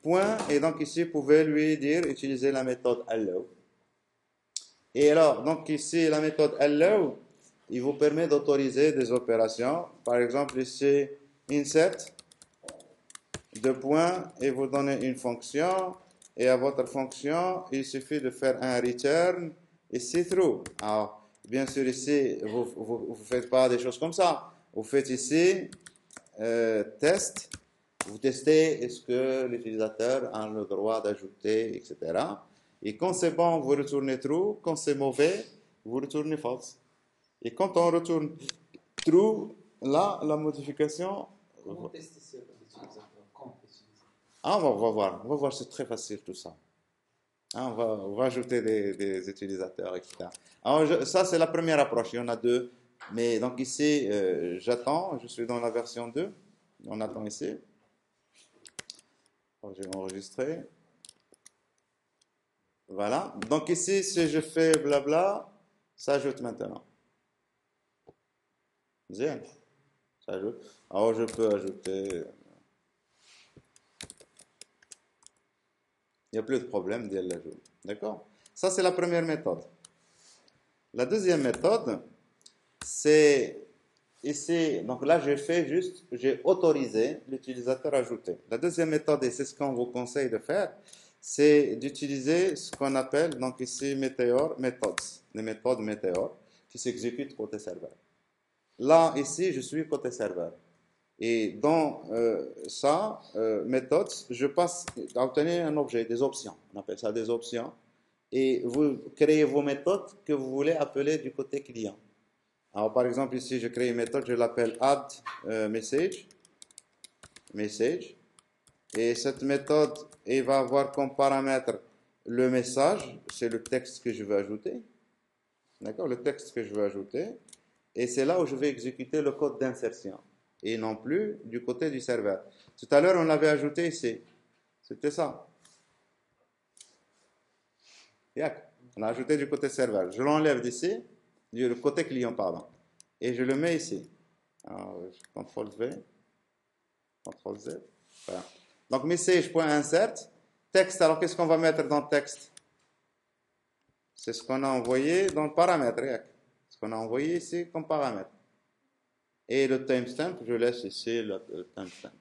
Point. Et donc, ici, vous pouvez lui dire, utiliser la méthode allow. Et alors, donc ici, la méthode allow, il vous permet d'autoriser des opérations. Par exemple, ici, insert, deux points, et vous donnez une fonction. Et à votre fonction, il suffit de faire un return, ici, true. Alors, bien sûr, ici, vous ne faites pas des choses comme ça. Vous faites ici, test. Vous testez est-ce que l'utilisateur a le droit d'ajouter, etc. Et quand c'est bon, vous retournez true. Quand c'est mauvais, vous retournez false. Et quand on retourne true, là, la modification... Comment tester sur l'utilisateur? Quand utiliser? Ah, on va voir. On va voir, c'est très facile tout ça. Ah, on va ajouter des utilisateurs, etc. Alors, ça, c'est la première approche. Il y en a deux. Mais donc ici, j'attends. Je suis dans la version 2. On attend ici. Alors, je vais enregistrer. Voilà. Donc ici, si je fais blabla, ça ajoute maintenant. Bien. Ça ajoute. Alors, je peux ajouter. Il n'y a plus de problème d'y l'ajout. D'accord? Ça, c'est la première méthode. La deuxième méthode, c'est ici. Donc là, j'ai autorisé l'utilisateur à ajouter. La deuxième méthode, et c'est ce qu'on vous conseille de faire, c'est d'utiliser ce qu'on appelle, donc ici, Meteor Methods, les méthodes Meteor qui s'exécutent côté serveur. Là, ici, je suis côté serveur. Et dans ça, méthode, je passe à obtenir un objet, des options. On appelle ça des options. Et vous créez vos méthodes que vous voulez appeler du côté client. Alors, par exemple, ici, je crée une méthode, je l'appelle add message. Et cette méthode, elle va avoir comme paramètre le message, c'est le texte que je veux ajouter. D'accord? Le texte que je veux ajouter. Et c'est là où je vais exécuter le code d'insertion. Et non plus du côté du serveur. Tout à l'heure, on l'avait ajouté ici. C'était ça. On l'a ajouté du côté serveur. Je l'enlève d'ici, du côté client, pardon. Et je le mets ici. Alors, CTRL V, CTRL Z. Voilà. Donc, message.insert. Texte, alors qu'est-ce qu'on va mettre dans le texte? C'est ce qu'on a envoyé dans le paramètre. Ce qu'on a envoyé ici comme paramètre. Et le timestamp, je laisse ici le timestamp.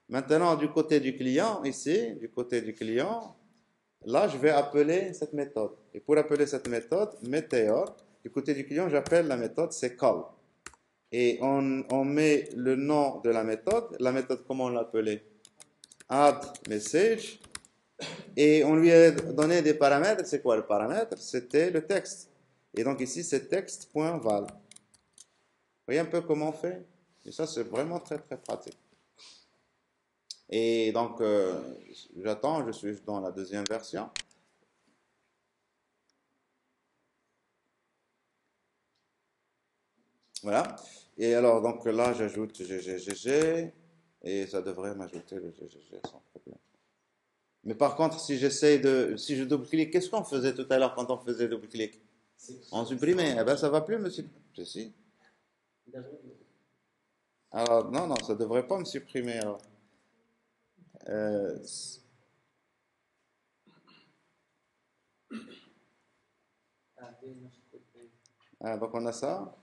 Maintenant, du côté du client, ici, du côté du client, là, je vais appeler cette méthode. Et pour appeler cette méthode, Meteor, du côté du client, j'appelle la méthode, c'est call. Et on met le nom de la méthode. La méthode, comment on l'appelait? Add message. Et on lui a donné des paramètres. C'est quoi le paramètre? C'était le texte. Et donc ici, c'est texte.val. Vous voyez un peu comment on fait? Et ça, c'est vraiment très, très pratique. Et donc, j'attends, je suis dans la deuxième version. Voilà. Et alors, donc là, j'ajoute GGGG. Et ça devrait m'ajouter le GGG sans problème. Mais par contre, si je double-clique, qu'est-ce qu'on faisait tout à l'heure quand on faisait double-clic? On supprimait. Eh bien, ça va plus, monsieur. Si. Alors, non, non, ça devrait pas me supprimer, alors. Donc, on a ça.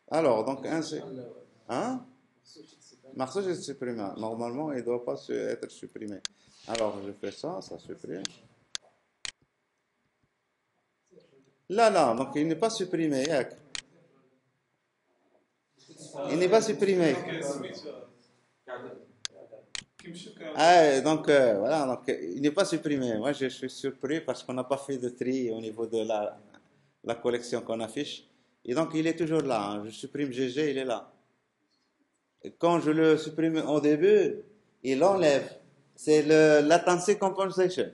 Alors, donc, hein? Marceau, je supprime. Normalement, il ne doit pas être supprimé. Alors, je fais ça, ça supprime. Là, là, donc il n'est pas supprimé. Il n'est pas supprimé. Ah, donc, voilà, donc, il n'est pas supprimé. Moi, je suis surpris parce qu'on n'a pas fait de tri au niveau de la collection qu'on affiche. Et donc, il est toujours là. Hein. Je supprime GG, il est là. Et quand je le supprime au début, il l'enlève. C'est le latency compensation.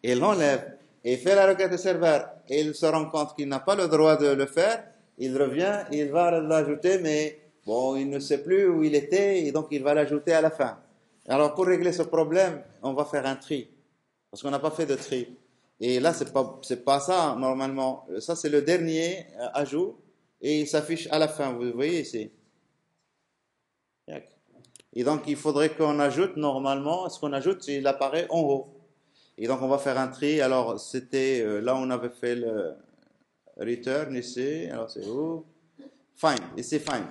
Il l'enlève. Il fait la requête au serveur. Et il se rend compte qu'il n'a pas le droit de le faire. Il revient, il va l'ajouter, mais bon, il ne sait plus où il était, et donc il va l'ajouter à la fin. Alors, pour régler ce problème, on va faire un tri. Parce qu'on n'a pas fait de tri. Et là, c'est pas ça, normalement. Ça, c'est le dernier ajout. Et il s'affiche à la fin. Vous voyez ici. Et donc, il faudrait qu'on ajoute, normalement, ce qu'on ajoute, il apparaît en haut. Et donc, on va faire un tri. Alors, c'était, là, on avait fait le return ici. Alors, c'est où? Find. Ici, find.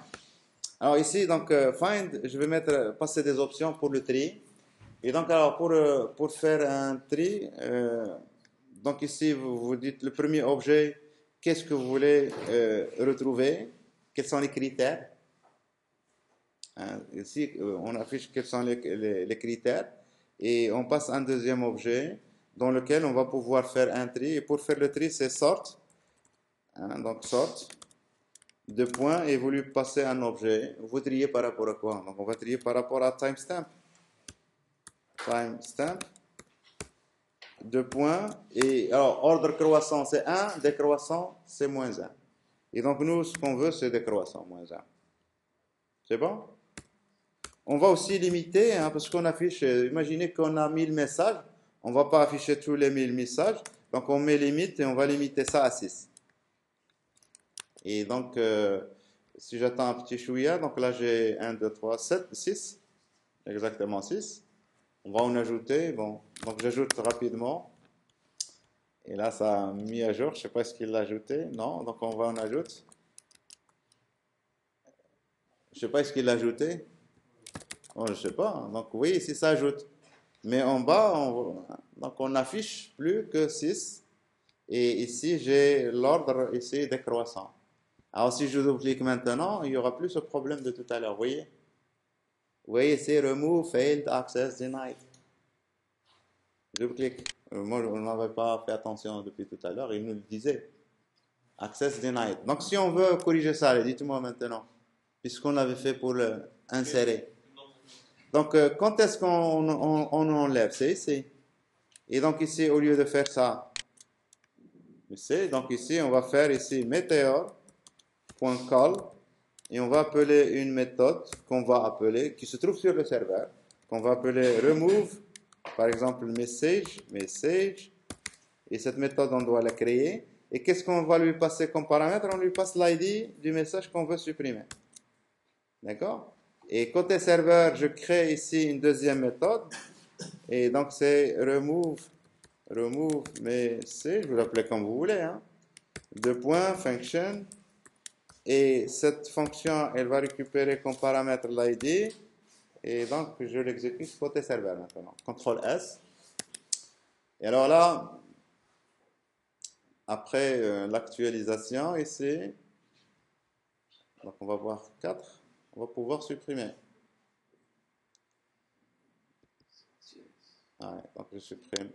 Alors, ici, donc, find, je vais passer des options pour le tri. Et donc, alors, pour faire un tri, donc ici, vous dites le premier objet, qu'est-ce que vous voulez retrouver? Quels sont les critères? Hein, ici, on affiche quels sont les critères. Et on passe à un deuxième objet dans lequel on va pouvoir faire un tri. Et pour faire le tri, c'est sort. Hein, donc, sort. Deux points. Et vous lui passez un objet. Vous triez par rapport à quoi? Donc, on va trier par rapport à timestamp. Timestamp. Deux points. Et alors, ordre croissant, c'est 1. Décroissant, c'est moins 1. Et donc, nous, ce qu'on veut, c'est décroissant, moins 1. C'est bon? On va aussi limiter, hein, parce qu'on affiche, imaginez qu'on a 1000 messages, on ne va pas afficher tous les 1000 messages, donc on met limite et on va limiter ça à 6. Et donc, si j'attends un petit chouïa, donc là j'ai 1, 2, 3, 7, 6, exactement 6. On va en ajouter, bon, donc j'ajoute rapidement. Et là, ça a mis à jour, je ne sais pas ce qu'il l'a ajouté, non, donc on va en ajouter. Je ne sais pas ce qu'il l'a ajouté. Oh, je ne sais pas, donc oui, ici ça ajoute. Mais en bas, donc on n'affiche plus que 6. Et ici, j'ai l'ordre ici décroissant. Alors si je double-clique maintenant, il n'y aura plus ce problème de tout à l'heure, vous voyez? Vous voyez, c'est Remove Failed Access Denied. Double-clique. Moi, je n'avais pas fait attention depuis tout à l'heure, il nous le disait. Access Denied. Donc si on veut corriger ça, dites-moi maintenant, puisqu'on l'avait fait pour l'insérer. Donc quand est-ce qu'on enlève? C'est ici. Et donc ici, au lieu de faire ça, donc ici, on va faire ici meteor.call et on va appeler une méthode qu'on va appeler, qui se trouve sur le serveur, qu'on va appeler remove, par exemple message, et cette méthode, on doit la créer. Et qu'est-ce qu'on va lui passer comme paramètre? On lui passe l'ID du message qu'on veut supprimer. D'accord? Et côté serveur, je crée ici une deuxième méthode, et donc c'est remove message, vous l'appelez comme vous voulez, hein. Deux points, function, et cette fonction, elle va récupérer comme paramètre l'ID, et donc je l'exécute côté serveur maintenant. CTRL S. Et alors là, après l'actualisation ici, donc on va voir 4, on va pouvoir supprimer. Ouais, donc je supprime.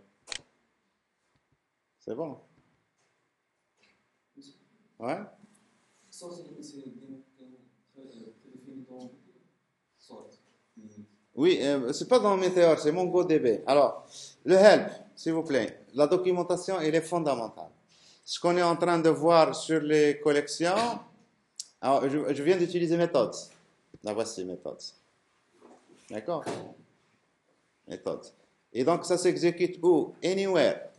C'est bon? Ouais? Oui, c'est pas dans Meteor, c'est MongoDB. Alors, le help, s'il vous plaît. La documentation, elle est fondamentale. Ce qu'on est en train de voir sur les collections, alors je viens d'utiliser méthode. La voici, méthode. D'accord? Méthode. Et donc, ça s'exécute où? Anywhere.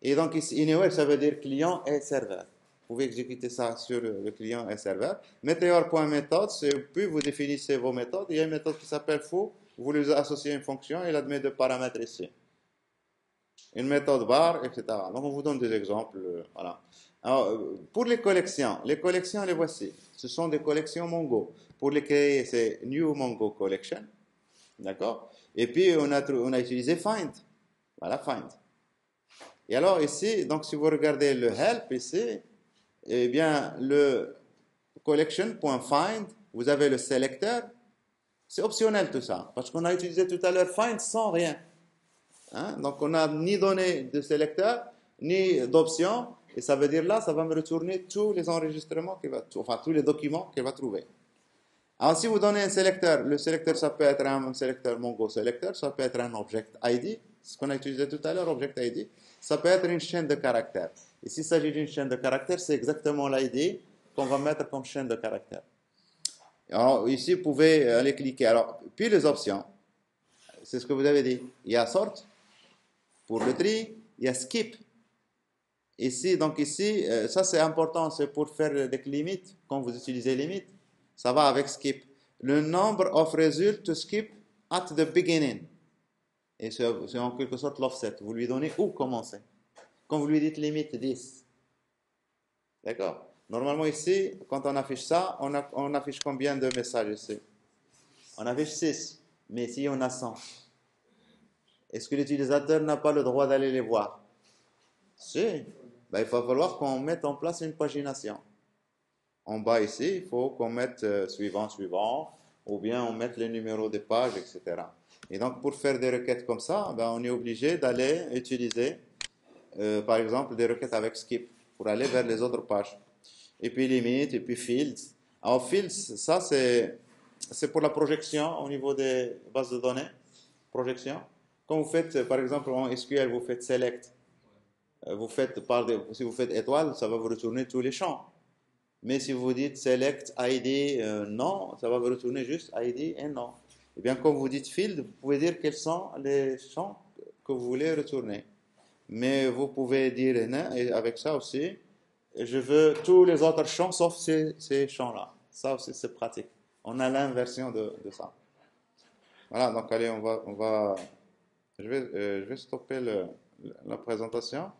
Et donc, ici, anywhere, ça veut dire client et serveur. Vous pouvez exécuter ça sur le client et serveur. Meteor.méthode, puis vous définissez vos méthodes. Il y a une méthode qui s'appelle foo. Vous lui associez une fonction, il admet deux paramètres ici. Une méthode var, etc. Donc, on vous donne des exemples. Voilà. Alors, pour les collections, les voici. Ce sont des collections Mongo. Pour les créer, c'est New Mongo Collection. D'accord? Et puis, on a utilisé find. Voilà, find. Et alors, ici, donc, si vous regardez le help ici, eh bien, le collection.find, vous avez le sélecteur. C'est optionnel tout ça, parce qu'on a utilisé tout à l'heure find sans rien. Hein? Donc, on n'a ni donné de sélecteur, ni d'option, et ça veut dire là, ça va me retourner tous les enregistrements, enfin tous les documents qu'il va trouver. Alors, si vous donnez un sélecteur, le sélecteur, ça peut être un sélecteur Mongo sélecteur, ça peut être un object ID, ce qu'on a utilisé tout à l'heure, object ID, ça peut être une chaîne de caractères. Et s'il s'agit d'une chaîne de caractères, c'est exactement l'ID qu'on va mettre comme chaîne de caractères. Alors, ici, vous pouvez aller cliquer. Alors, puis les options, c'est ce que vous avez dit. Il y a sort pour le tri, il y a skip. Ici, donc ici, ça c'est important, c'est pour faire des limites, quand vous utilisez limite, ça va avec skip. Le number of results to skip at the beginning. Et c'est en quelque sorte l'offset. Vous lui donnez où commencer. Quand vous lui dites limite 10. D'accord? Normalement ici, quand on affiche ça, on affiche combien de messages ici? On affiche 6. Mais ici, on a 100. Est-ce que l'utilisateur n'a pas le droit d'aller les voir? Si. Ben, il va falloir qu'on mette en place une pagination. En bas ici, il faut qu'on mette suivant, ou bien on mette les numéros des pages, etc. Et donc, pour faire des requêtes comme ça, ben, on est obligé d'aller utiliser, par exemple, des requêtes avec skip, pour aller vers les autres pages. Et puis limite, et puis fields. Alors, fields, ça, c'est pour la projection au niveau des bases de données. Projection. Quand vous faites, par exemple, en SQL, vous faites select. Si vous faites étoile, ça va vous retourner tous les champs. Mais si vous dites select ID non, ça va vous retourner juste ID et non. Eh bien, quand vous dites field, vous pouvez dire quels sont les champs que vous voulez retourner. Mais vous pouvez dire, et avec ça aussi, je veux tous les autres champs sauf ces champs-là. Ça aussi, c'est pratique. On a l'inversion de ça. Voilà, donc allez, je vais stopper la présentation.